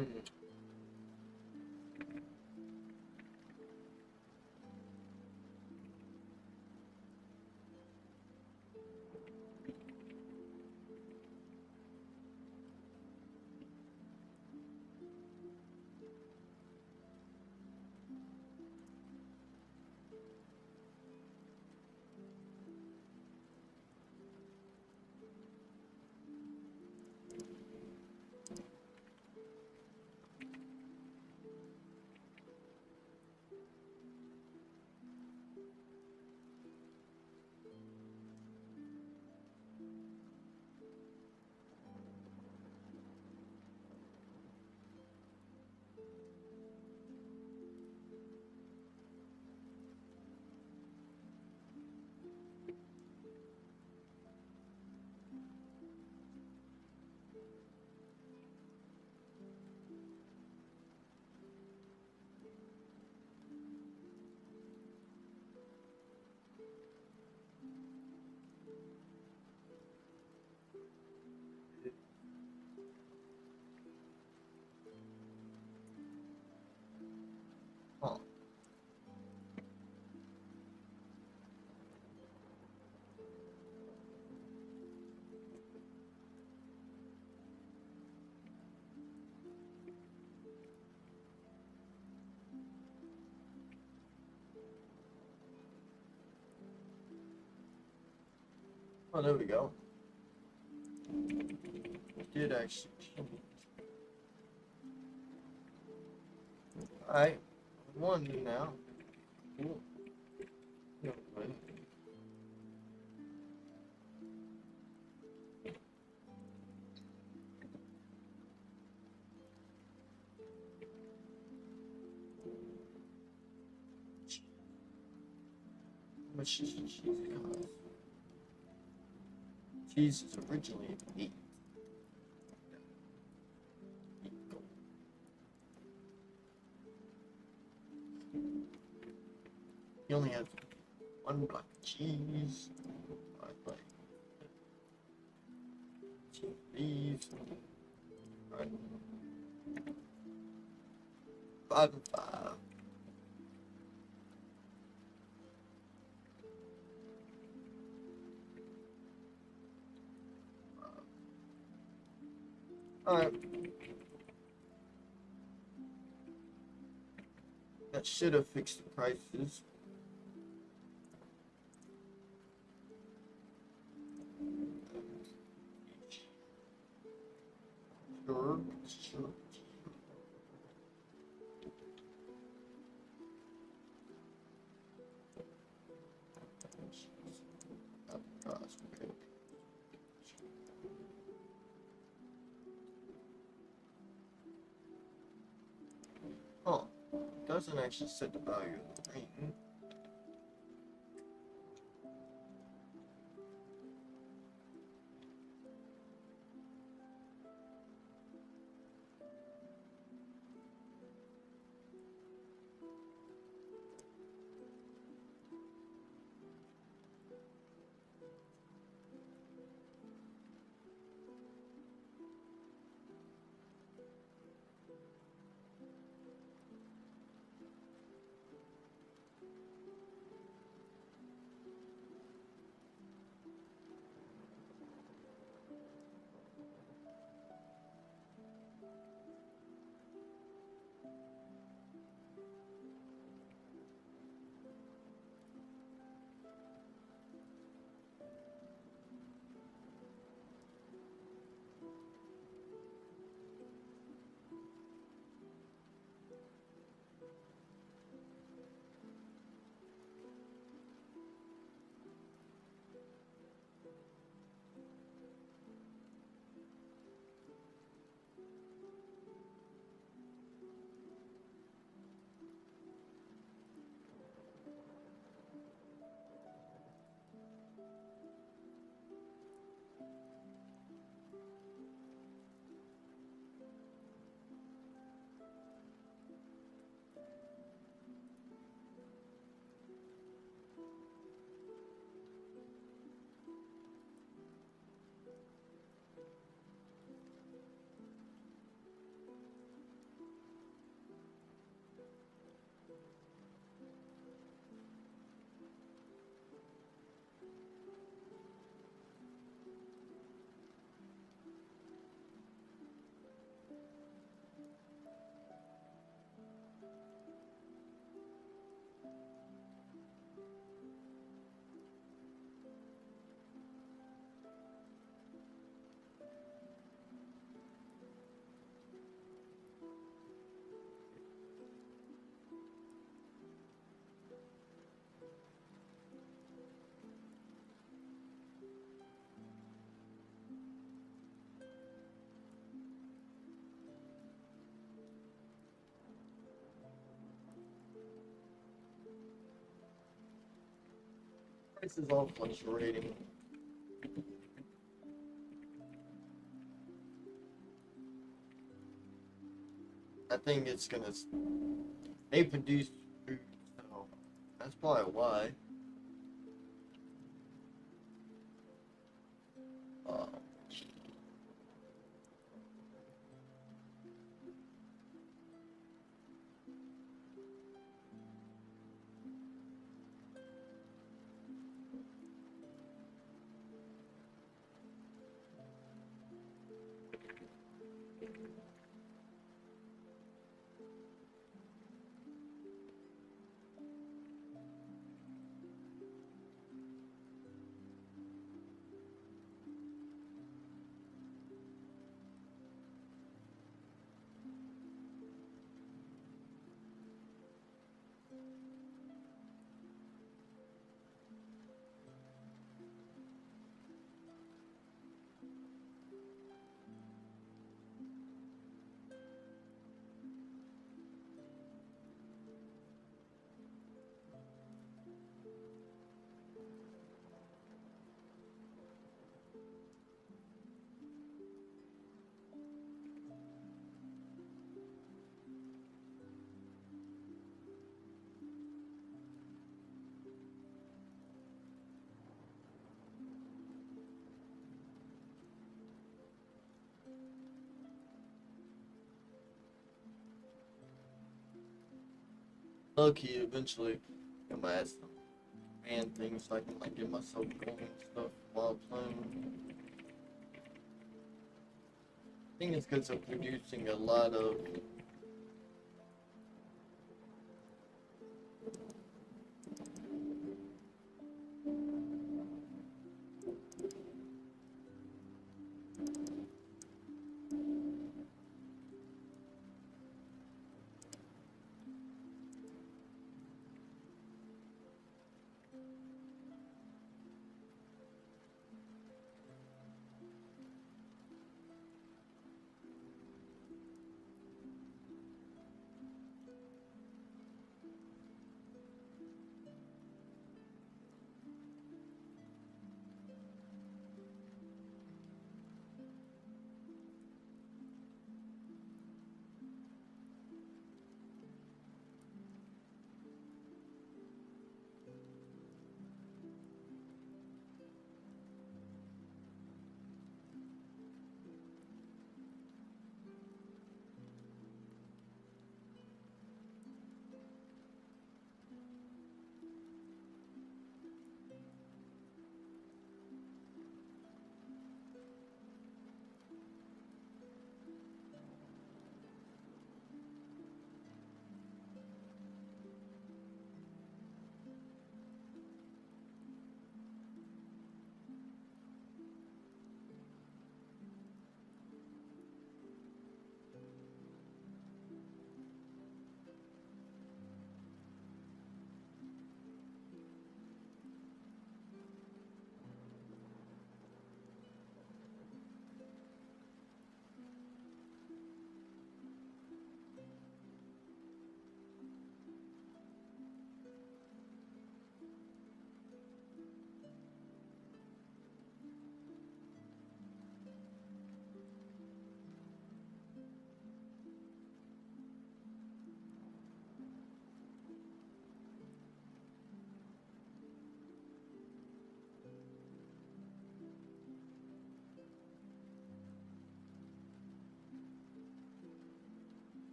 Huh. Oh, there we go. Did actually. Alright. One now. Cool. Yeah, right. How much does cheese cost? Cheese is originally 8. He only has one block of cheese. I like these. Alright. 5 and 5. Alright. That should have fixed the prices. Sure, sure. Oh, doesn't actually set the value of the ring. prices are fluctuating. I think it's gonna. They produce food, so that's probably why. Uh, Lucky eventually, I'm gonna add some fan things so I can like get myself going and stuff while playing. I think it's because of producing a lot of.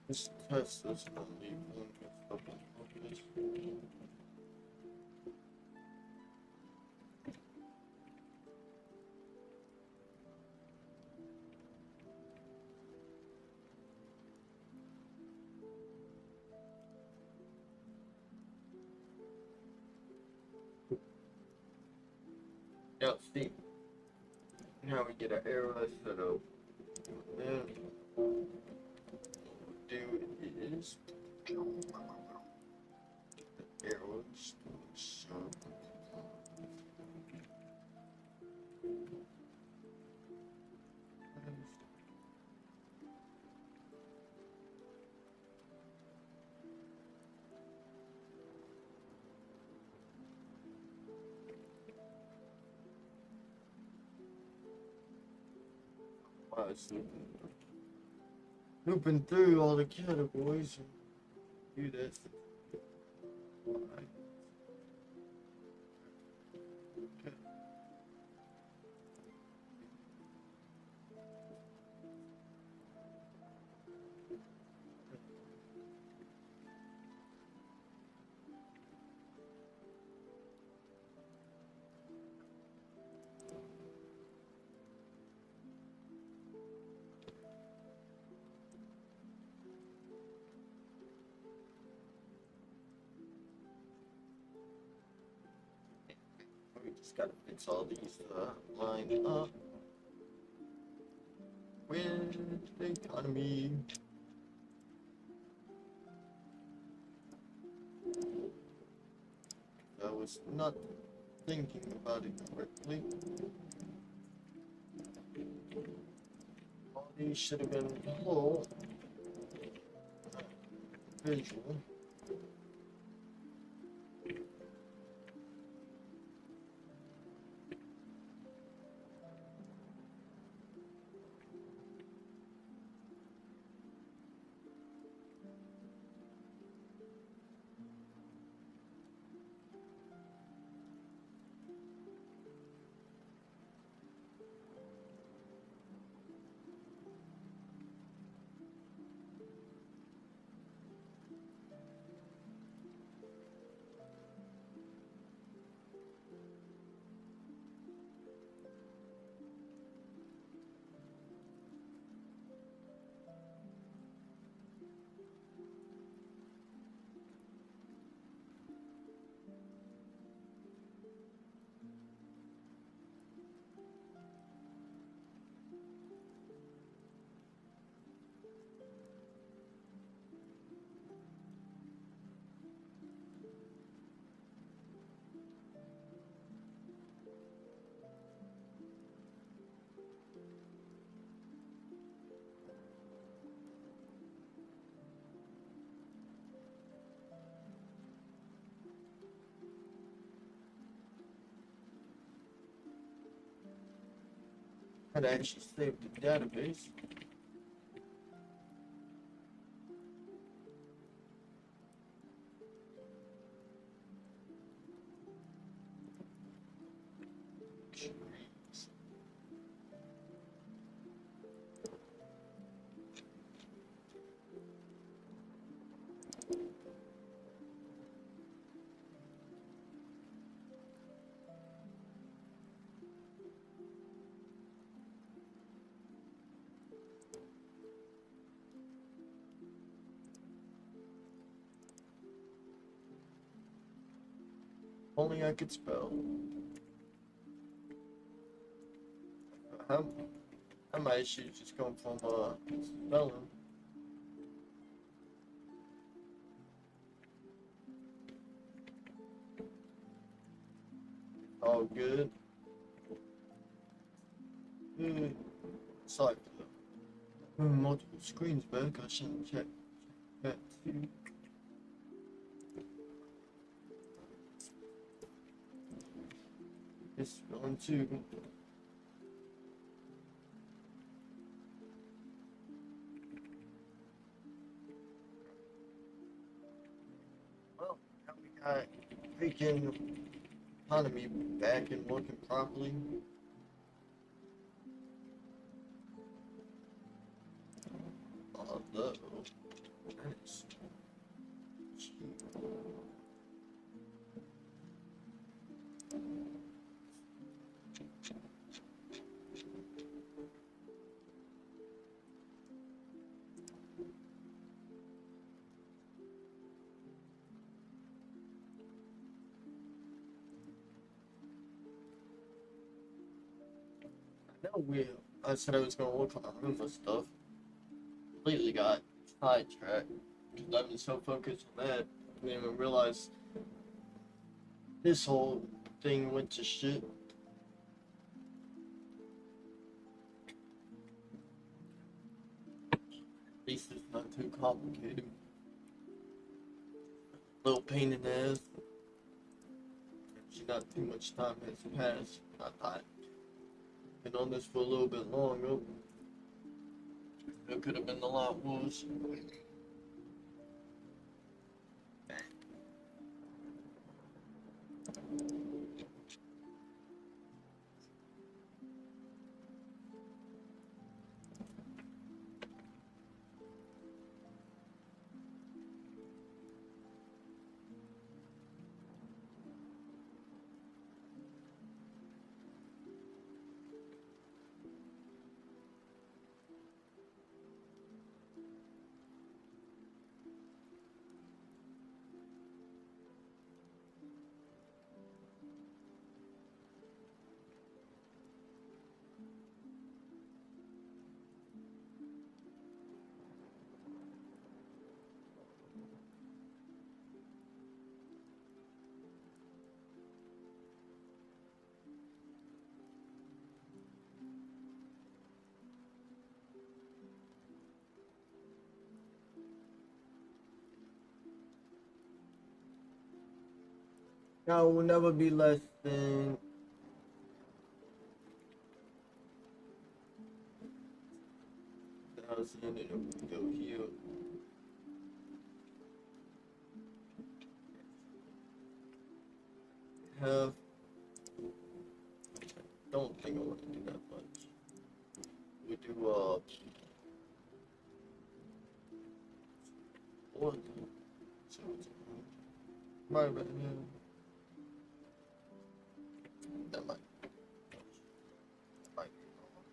This test is gonna leave one stuff on this. Yeah, see. Now we get an arrow set up. Then do is the arrows. So looping through all the categories and do this. Alright. Okay. We just gotta fix all these lined up with the economy. I was not thinking about it correctly. All these should have been full visual. I'd actually saved the database. Only I could spell. My issues just come from spelling. All good. Sorry for the multiple screens back. I shouldn't check that too. This one too. Well, now we got freaking economy back and working properly. Although Hell, I said I was gonna work on the Roomba stuff. Completely got sidetracked because I've been so focused on that. I didn't even realize this whole thing went to shit. At least it's not too complicated. Little pain in the ass. Actually, not too much time has passed. I thought been on this for a little bit longer. It could have been a lot worse. Now it will never be less than 1,000, and it will go here. Have don't think I want to do that much. We do one, so right about here. That might be wrong.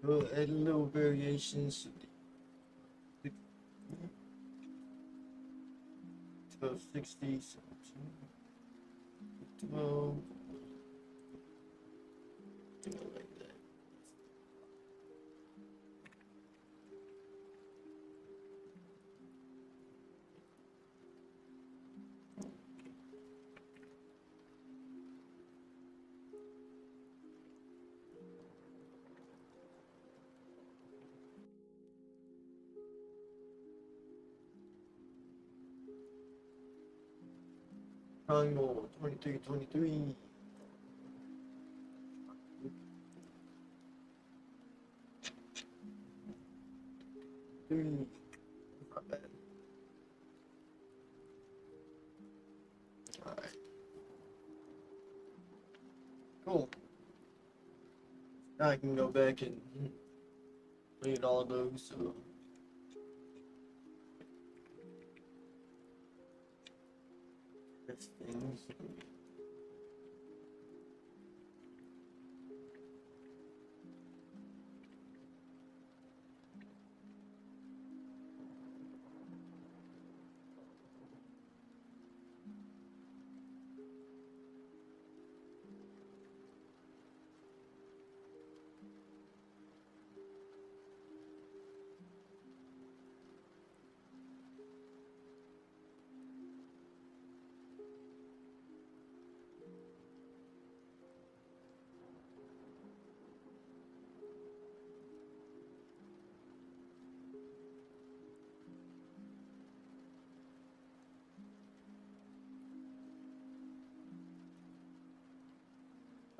We'll add little variations to 60, 12, do it like that. Triangle 23, 23. 3. Not bad. Alright. Cool. Now I can go back and read all those things.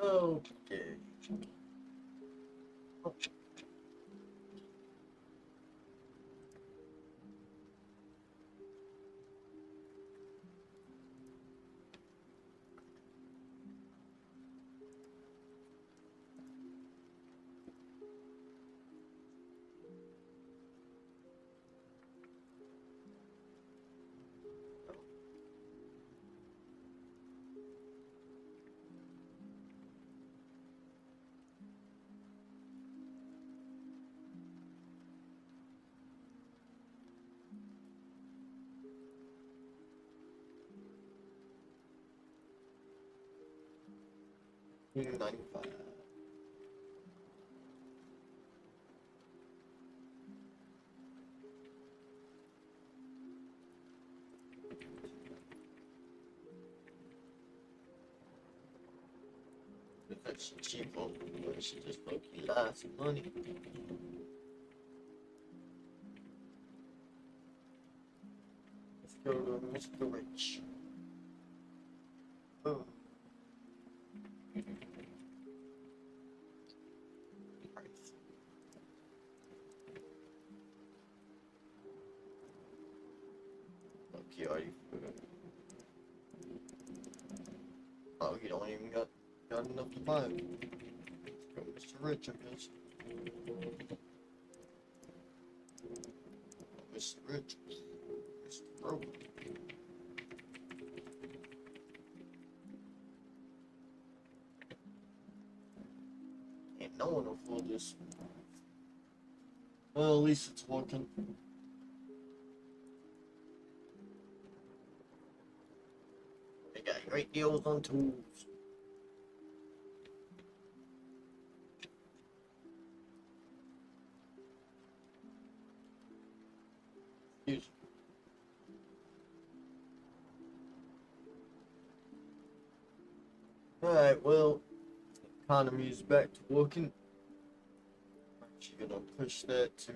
Okay. Oh, 95. That's cheaper, but she just fucking lots of money. Let's go to Mr. Rich. Oh, price. Okay, are you? Oh, you don't even got enough to buy it. Go Mr. Rich, I guess. Mr. Rich. Mr. Broke. Ain't no one afford this. Well, at least it's working. They got great deals on tools. Excuse me. Alright, well, economy is back to working. I'm actually gonna push that to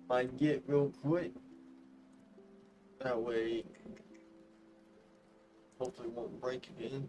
my Git real quick. That way, hopefully it won't break again.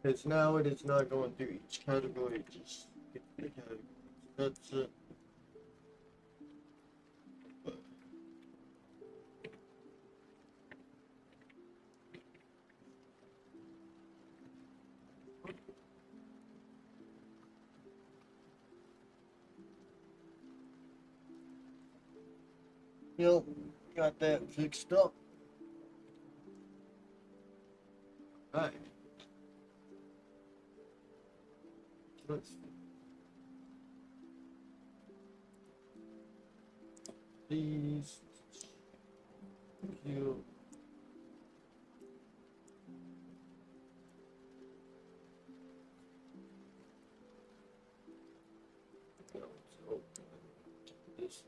Because now it is not going through each category, just get the categories. That's it. Yep, got that fixed up. Alright. Let's these cute. This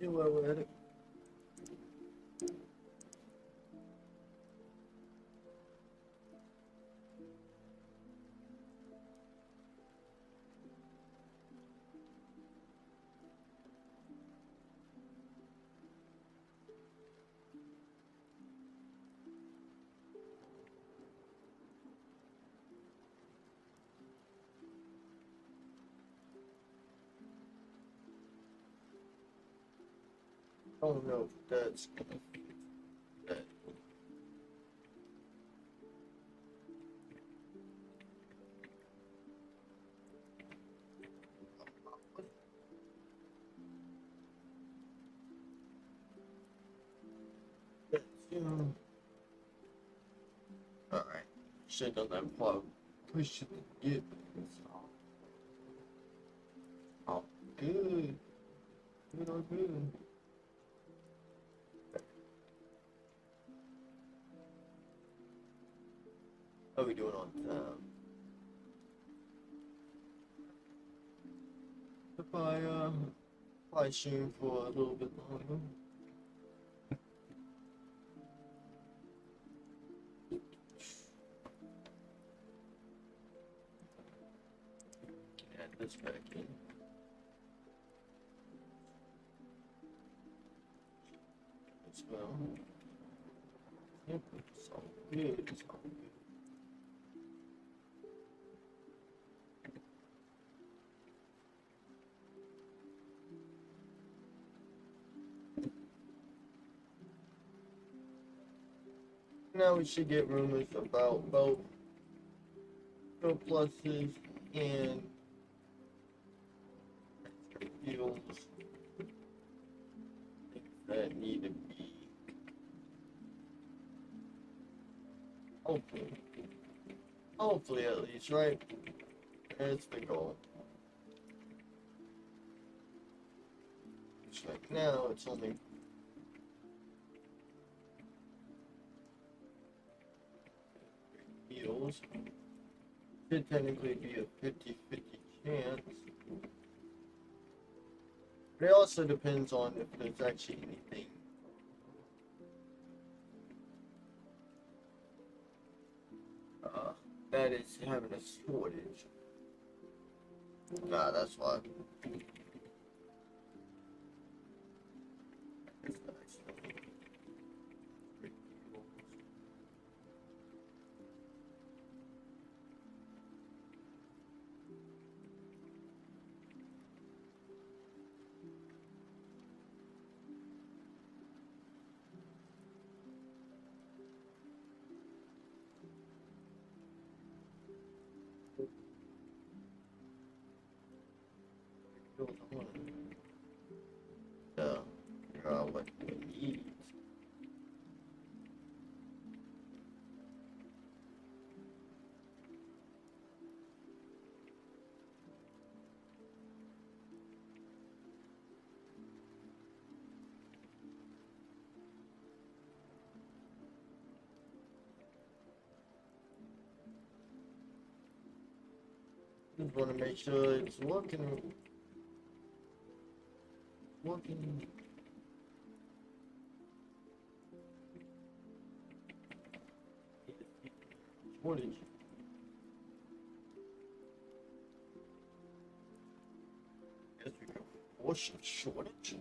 see where we're headed. I don't know if that's gonna fit that. Shit on that part. Push it to get. Oh, good. Good or good. How we doing on time? If I stream for a little bit longer. Add this back in. As well. Yep, it's all good. It's all good. Now we should get rumors about both Pro Pluses and deals that need to be hopefully at least, right? That's the goal. It's like now it's only deals. Should technically be a 50-50 chance. But it also depends on if there's actually anything that is having a shortage. Nah, that's why. Yeah, figure out what we need. Just want to make sure it's working. Working. Shortage. Guess we go. Portion shortage.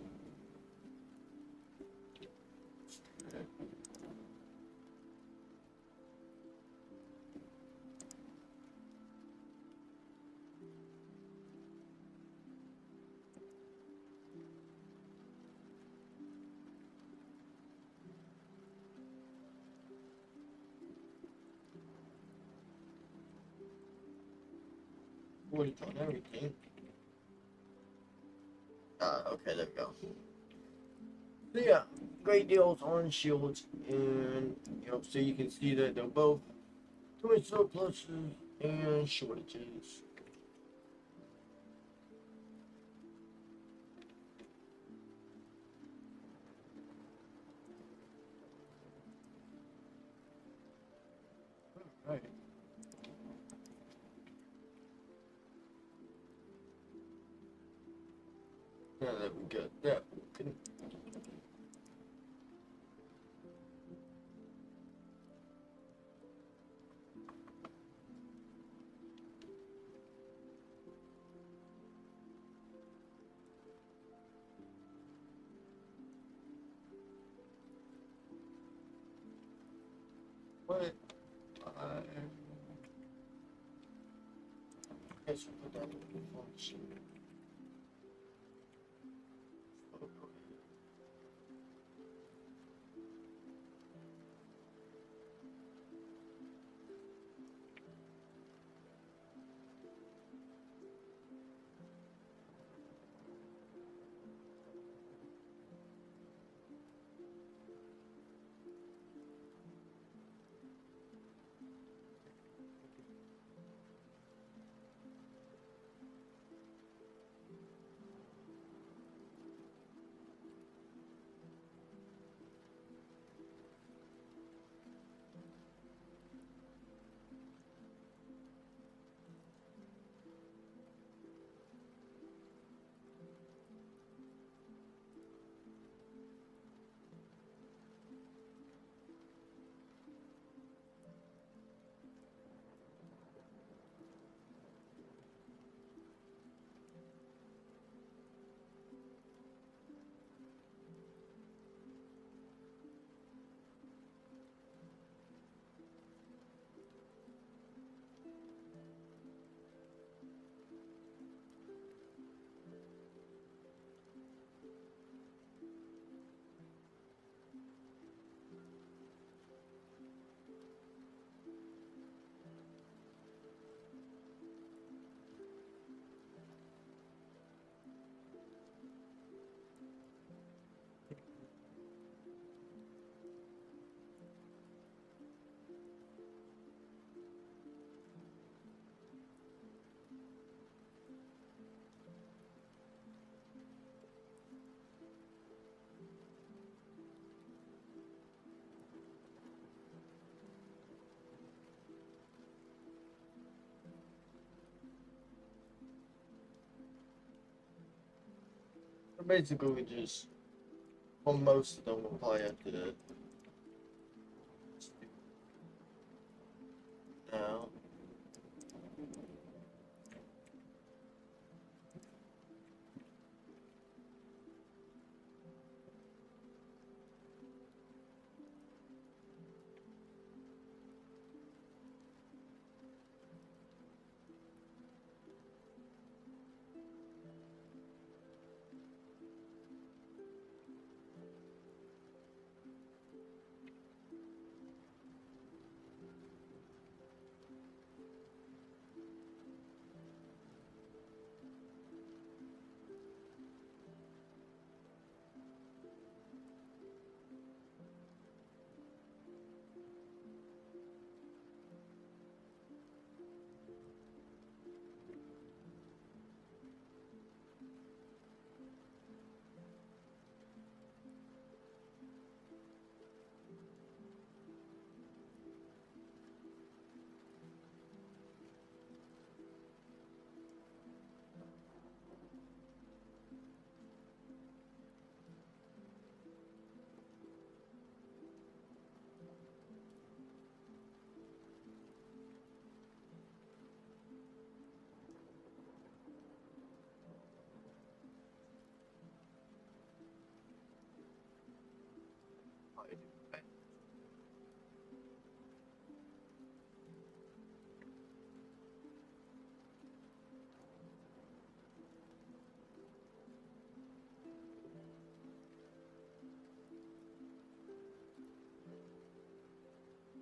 Shortage on everything. Okay, there we go. So yeah, great deals on shields, and so you can see that they're both doing surpluses and shortages. All right. Now that we got that, we can what I guess we'll put that in the function. Basically, we just, well, most of them will probably have to now.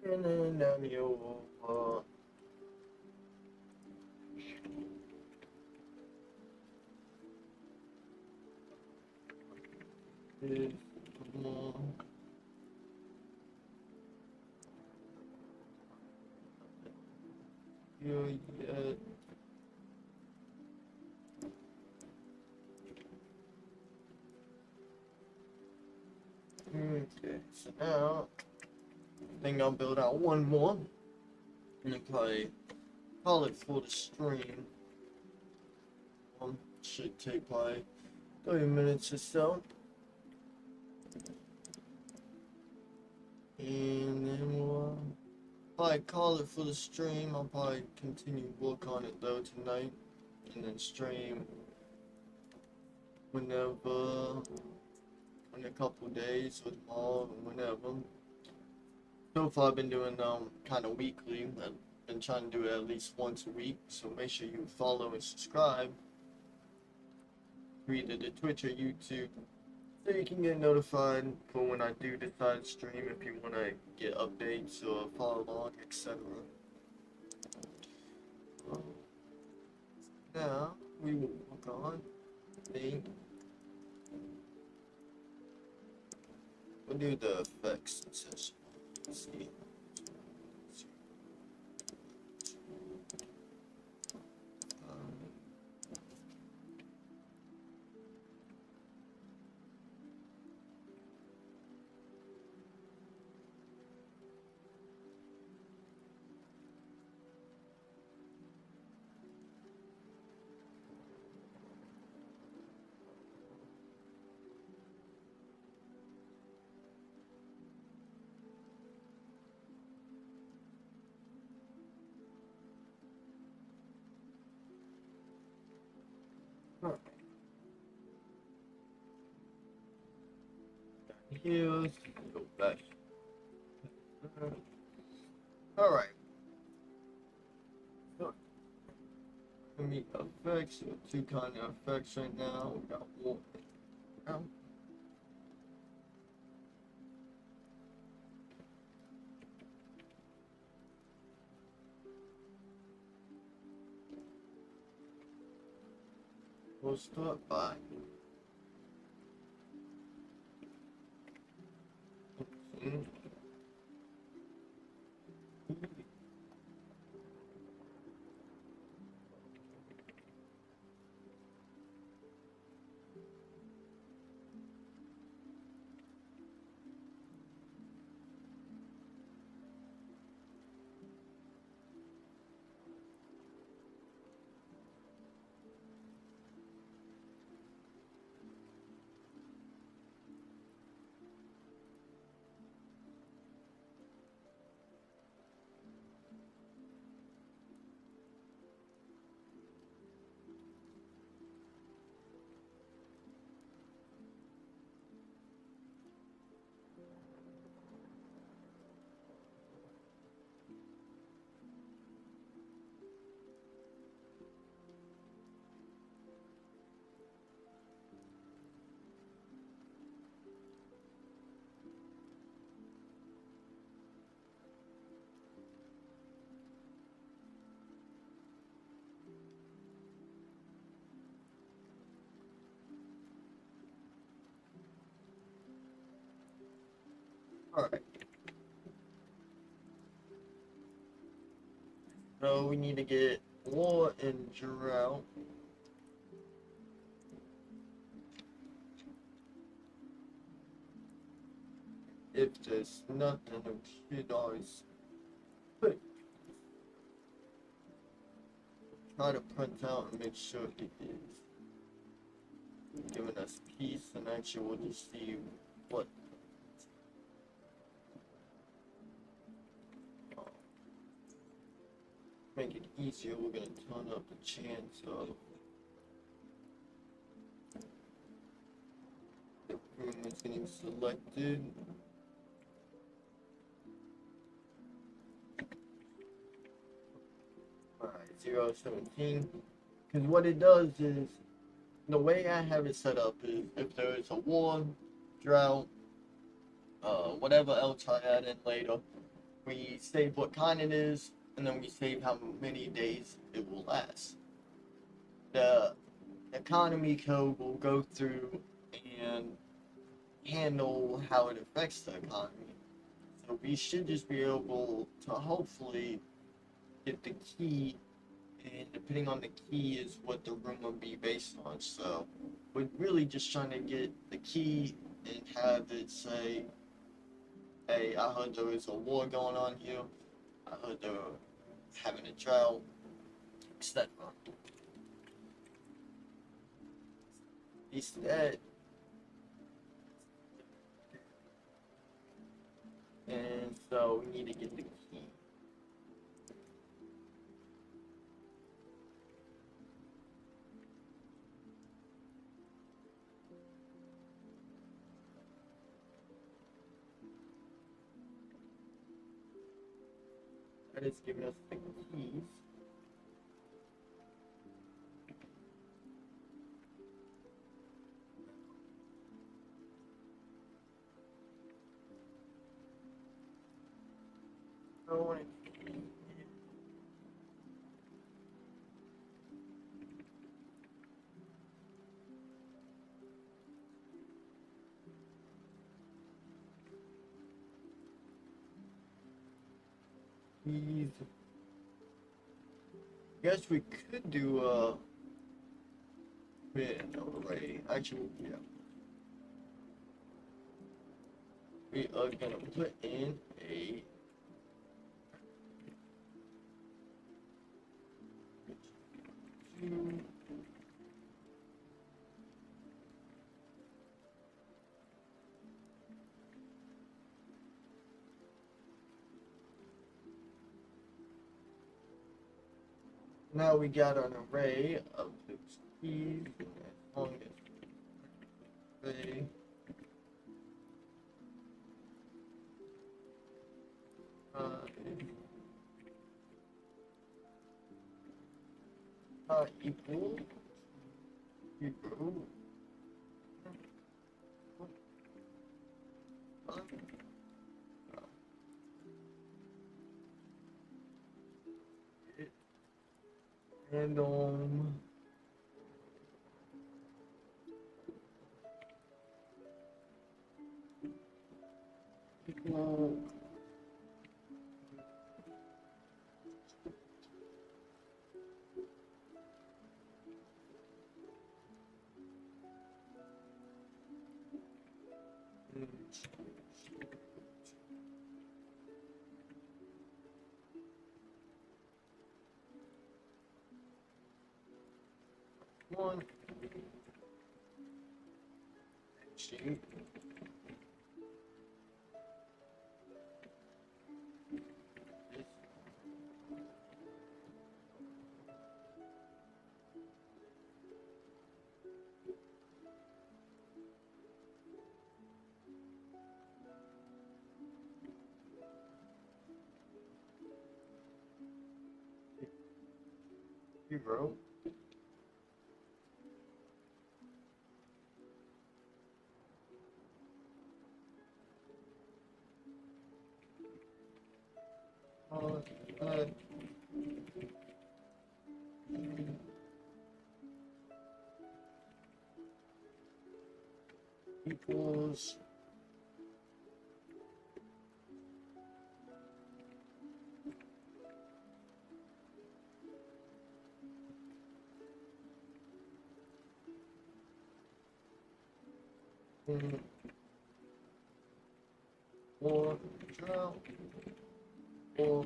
And then you'll, is, you, okay, so now, I think I'll build out one more, and then probably call it for the stream. Should take probably 30 minutes or so. And then we'll probably call it for the stream. I'll probably continue work on it though tonight, and then stream whenever, in a couple days or tomorrow, whenever. So far I've been doing kind of weekly. I've been trying to do it at least once a week, so make sure you follow and subscribe to either the Twitch or YouTube, so you can get notified for when I do decide to stream if you want to get updates or follow along, etc. Now we will work on the, we'll do the effects session. Let's see. Here's go back. Alright. So, let me effects, we got two kind of effects right now. We got one now. We'll start by Alright. So we need to get war and drought. If there's nothing, we should always put, try to print out and make sure it is giving us peace, and actually we'll just see what make it easier. We're gonna turn up the chance of the room is getting selected. Alright, 017. Because what it does is, the way I have it set up is, if there is a war, drought, whatever else I add in later, we save what kind it is, and then we save how many days it will last. The economy code will go through and handle how it affects the economy. So we should just be able to hopefully get the key, and depending on the key is what the room will be based on. So we're really just trying to get the key and have it say, hey, I heard there is a war going on here. I heard they're having a drought, etc. Instead, and so we need to get the key. That is giving us the keys. So keys. Guess we could do a bin array. Actually, yeah. We are gonna put in a two. Now we got an array of those keys, and as long as they equal equal random equal one sheet. Zero. Uh, equals Or drought. Or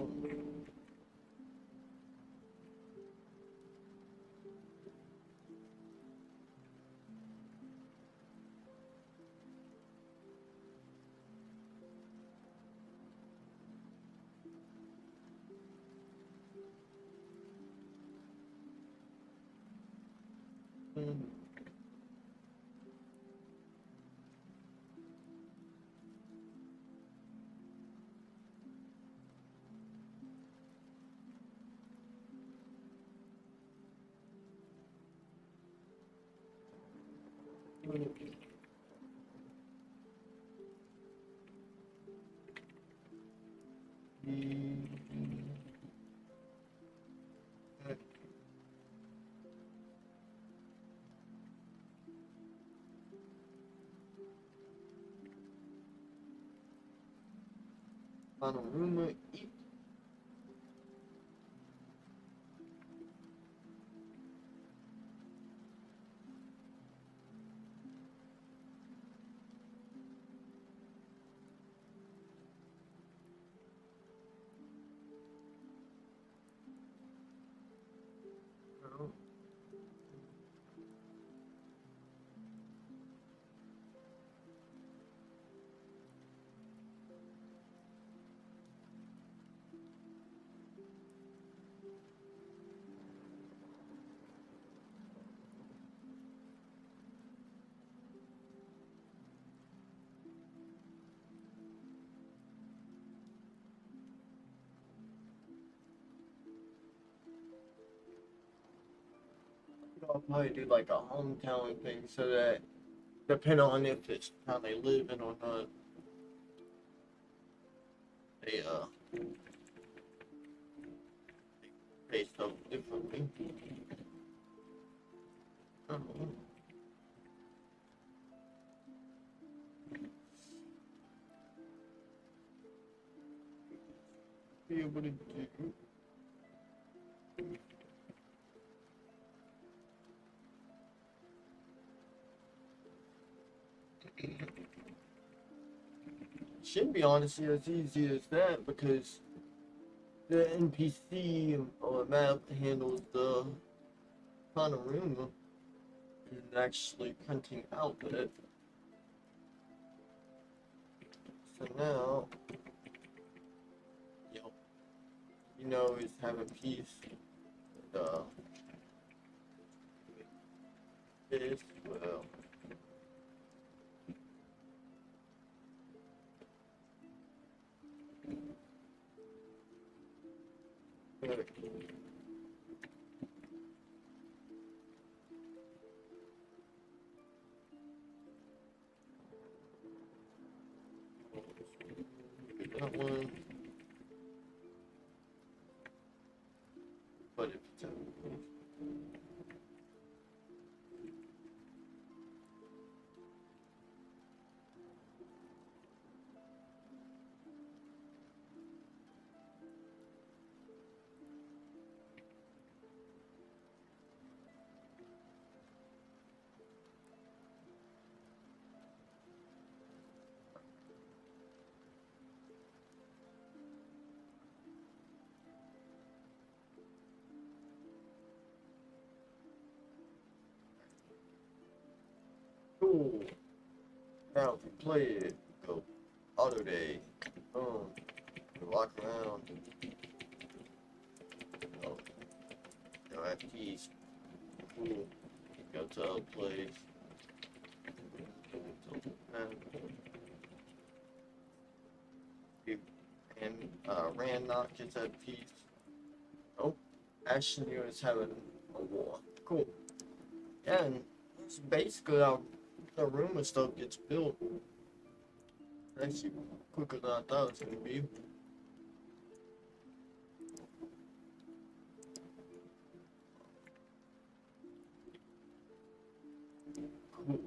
Panorama. I'll probably do like a hometown thing so that depending on if it's how they live in or not, they pay stuff differently. Be able to do. Should be honestly as easy as that because the NPC or map handles the panorama and actually printing out it. So now, you know, is having peace with this well. That one. But if it's cool. Now if you play it, go auto day. Boom. You walk around. Oh, go at peace. Cool. Go to a place. And Randnock gets at peace. Oh, Ashton is having a war. Cool. Yeah, and that's basically how the room and stuff gets built. Actually, quicker than I thought it was gonna be. Cool.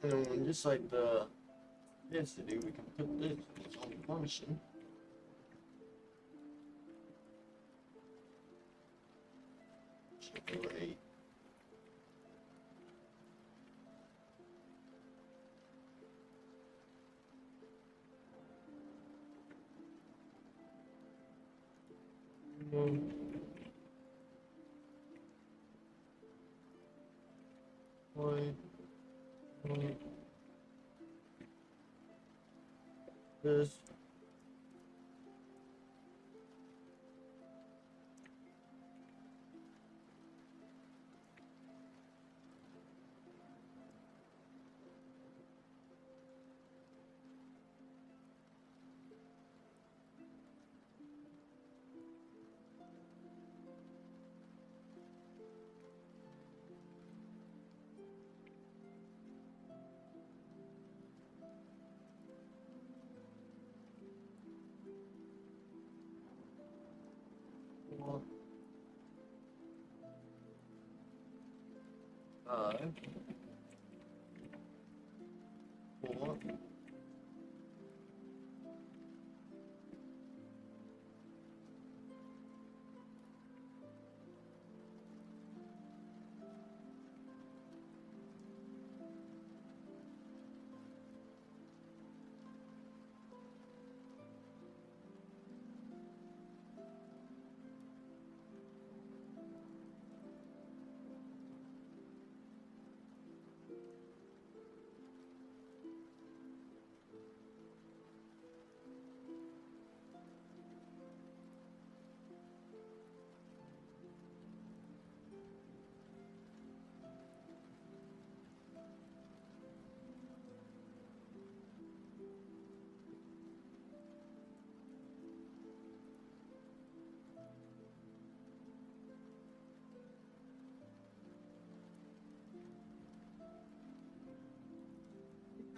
And then just like the yesterday, we can put this in its own function. Generate Mm, why, mm, this. Four, five, four.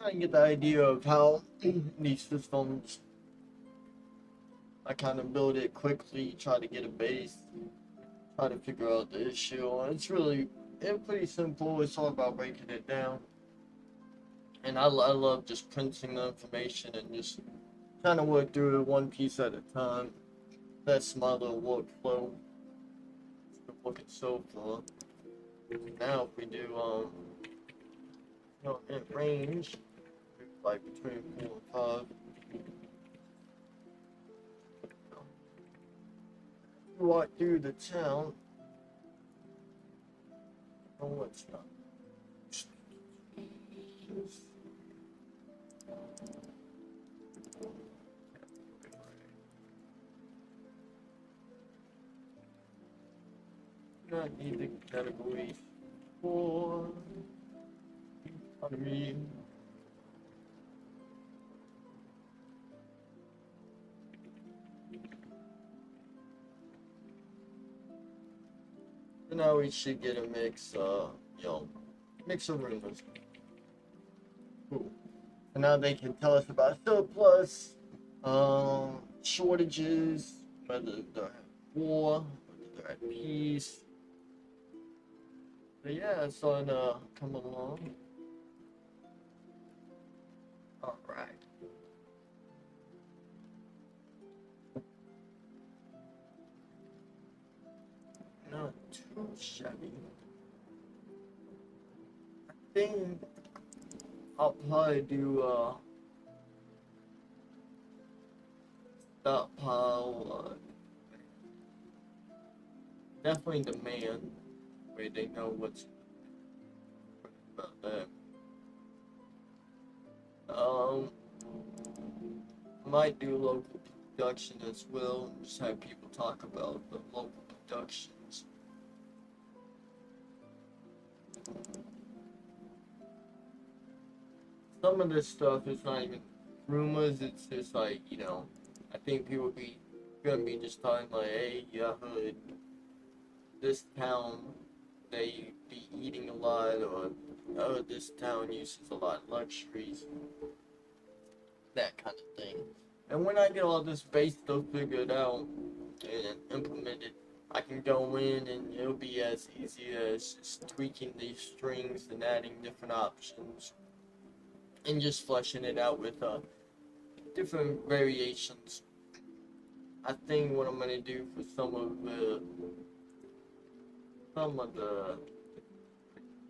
I get the idea of how these systems, I kind of build it quickly, try to get a base, try to figure out the issue. It's really, it's pretty simple. It's all about breaking it down. And I love just printing the information and just kind of work through it one piece at a time. That's my little workflow. Looking so far. Now if we do in range, like between 4 and 5. Walk through the town. Oh, it's not. Not need the categories for economy. So now we should get a mix, mix of rumors. Cool. So now they can tell us about surplus, shortages, whether they're at war, whether they're at peace. But yeah, it's starting to come along. Alright. Not too shabby. I think I'll probably do stockpile, definitely demand, where they know what's about that. Might do local production as well, and just have people talk about the local productions. Some of this stuff is not even rumors, it's just like, I think people be gonna be just talking like, hey, yeah, I heard this town they be eating a lot, or oh, this town uses a lot of luxuries, that kind of thing. And when I get all this base stuff figured out and implemented, I can go in and it'll be as easy as just tweaking these strings and adding different options and just fleshing it out with different variations. I think what I'm gonna do for some of the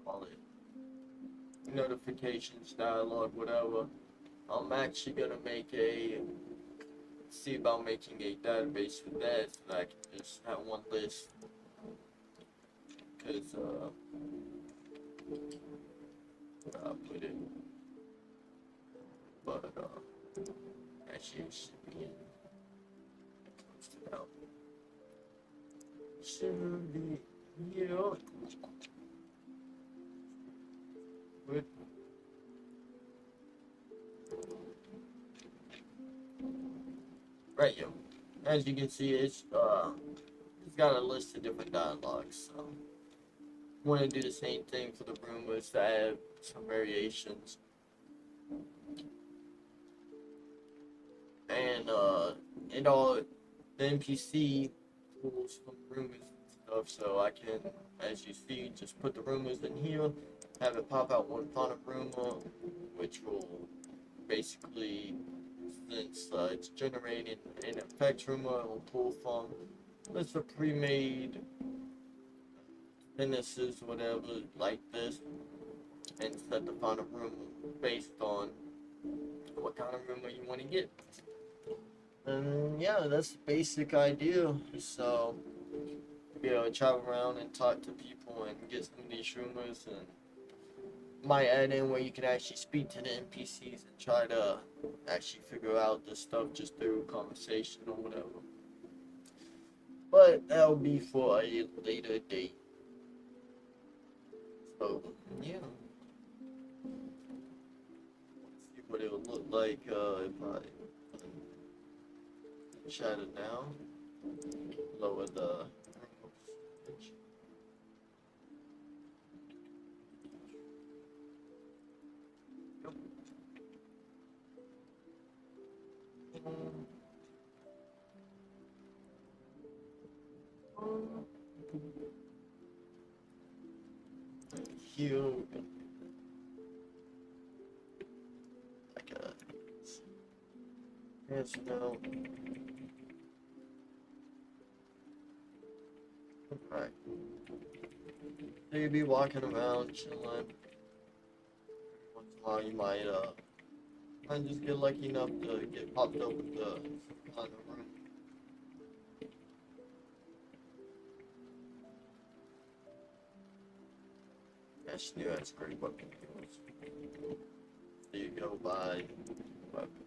call it notifications, dialogue, whatever. I'm actually gonna make a see about making a database for that so that I can just have one list. Because, I'll put it, but, actually, it should be in, close to now. Should be here. Good. Right, yo. As you can see, it's got a list of different dialogues. So, want to do the same thing for the rumors to add some variations. And it all the NPC pulls from rumors and stuff, so I can, as you see, just put the rumors in here, have it pop out one final rumor, which will basically, since it's generating an effect rumor, it will pull from list of pre-made finishes, whatever, like this, and set the final rumor based on what kind of rumor you want to get. And yeah, that's the basic idea. So, be able to travel around and talk to people and get some of these rumors, and might add in where you can actually speak to the NPCs and try to actually figure out this stuff just through conversation or whatever. But that'll be for a later date. So, yeah. Let's see what it'll look like if I shut it down. Lower the percentage. Yep. Here we go. Like yes, no. Alright. So you'll be walking around, chilling. Once in a while you might just get lucky enough to get popped up with the some kind of room. Yes, new that's great weapon deals. There you go, buy weapon.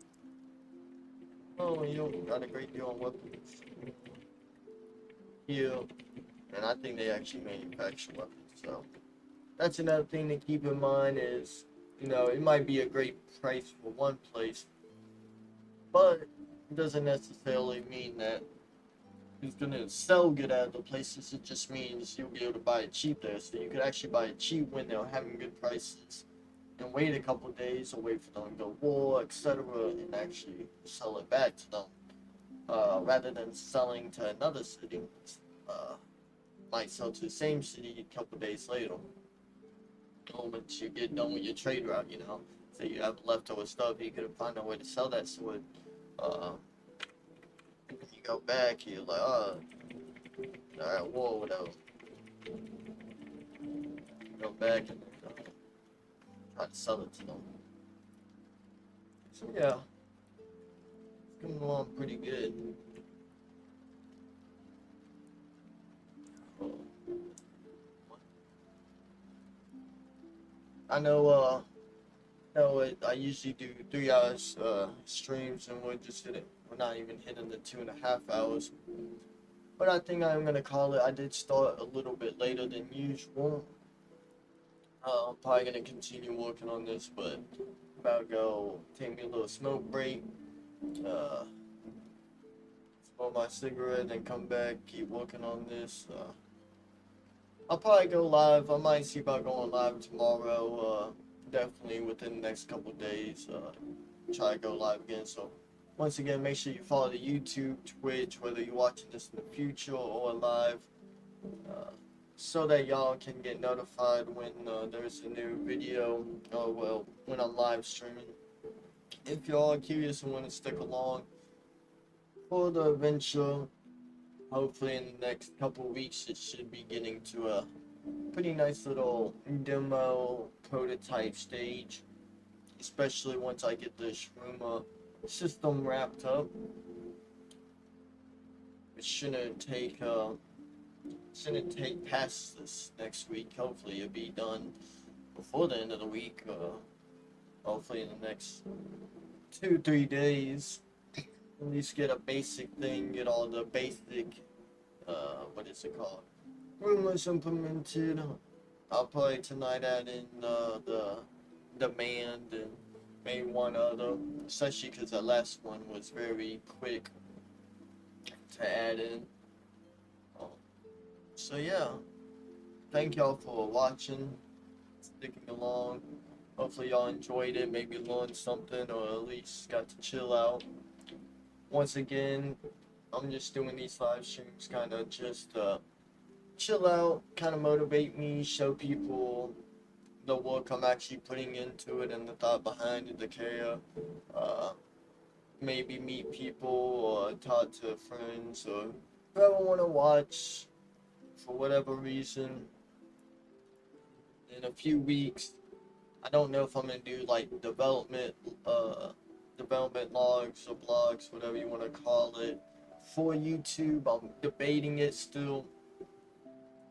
Oh, you got a great deal on weapons. Here. And I think they actually manufacture weapons, so that's another thing to keep in mind is, you know, it might be a great price for one place, but it doesn't necessarily mean that it's gonna sell good at other places. It just means you'll be able to buy it cheap there, so you could actually buy it cheap when they're having good prices and wait a couple of days or wait for them to go war, etc., and actually sell it back to them, rather than selling to another city. Might sell to the same city a couple days later. Once you get done with your trade route, you know. Say you have leftover stuff, you could find a way to sell that, so it, when you go back, you're like, oh, they're at war, whatever. You go back and try to sell it to them. So yeah, it's coming along pretty good. I know, I usually do 3 hours streams, and we're not even hitting the 2.5 hours. But I think I'm gonna call it. I did start a little bit later than usual. I'm probably gonna continue working on this, but about to go take me a little smoke break, smoke my cigarette, and come back, keep working on this. I'll probably go live. I might see about going live tomorrow. Definitely within the next couple days. Try to go live again. So once again, make sure you follow the YouTube, Twitch, whether you're watching this in the future or live, so that y'all can get notified when there's a new video, or well, when I'm live streaming. If y'all are curious and want to stick along for the adventure, hopefully in the next couple weeks it should be getting to a pretty nice little demo prototype stage, especially once I get the Shroomer system wrapped up. it shouldn't take past this next week. Hopefully it'll be done before the end of the week. Hopefully in the next 2-3 days. At least get a basic thing, get all the basic, what is it called? Rumors implemented. I'll probably tonight add in the demand and maybe one other, especially because the last one was very quick to add in. So yeah, thank y'all for watching, sticking along. Hopefully y'all enjoyed it, maybe learned something, or at least got to chill out. Once again, I'm just doing these live streams kind of just chill out, kind of motivate me, show people the work I'm actually putting into it and the thought behind it, the care. Maybe meet people or talk to friends or whoever want to watch for whatever reason. In a few weeks, I don't know if I'm gonna do like development logs or blogs, whatever you want to call it, for YouTube. I'm debating it still,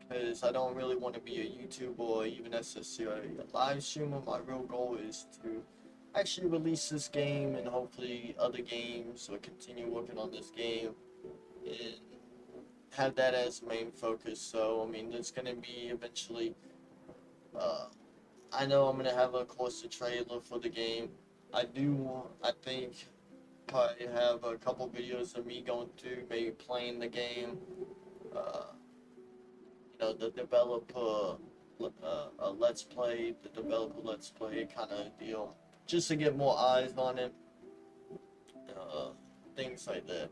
because I don't really want to be a YouTuber or even necessarily a live streamer. My real goal is to actually release this game and hopefully other games, or continue working on this game and have that as main focus. So I mean, there's gonna be eventually I know I'm gonna have a closer trailer for the game. I think probably have a couple videos of me going through, maybe playing the game. The developer, a let's play, the developer let's play kind of deal, just to get more eyes on it, things like that.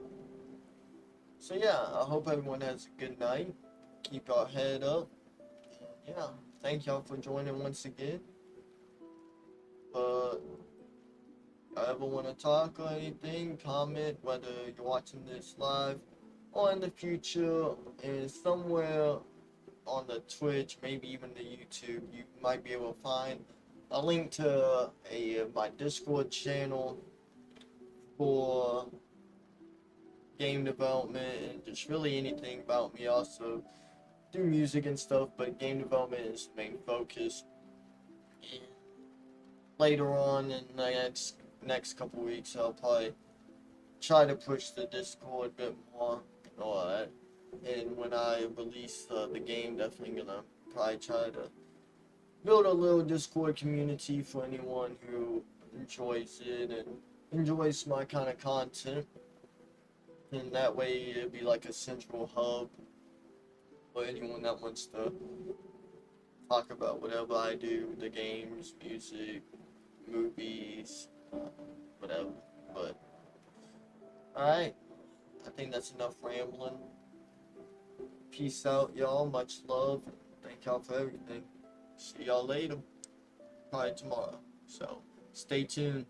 So yeah, I hope everyone has a good night. Keep your head up. And yeah, thank y'all for joining once again. Ever want to talk or anything, comment, whether you're watching this live or in the future, and somewhere on the Twitch, maybe even the YouTube, you might be able to find a link to my Discord channel for game development and just really anything about me. Also do music and stuff, but game development is the main focus. And later on in the next couple weeks, I'll probably try to push the Discord a bit more. And when I release the game, definitely gonna probably try to build a little Discord community for anyone who enjoys it and enjoys my kind of content. And that way it'd be like a central hub for anyone that wants to talk about whatever I do, the games, music, movies, whatever. But alright, I think that's enough rambling. Peace out, y'all. Much love. Thank y'all for everything. See y'all later. Probably tomorrow. So stay tuned.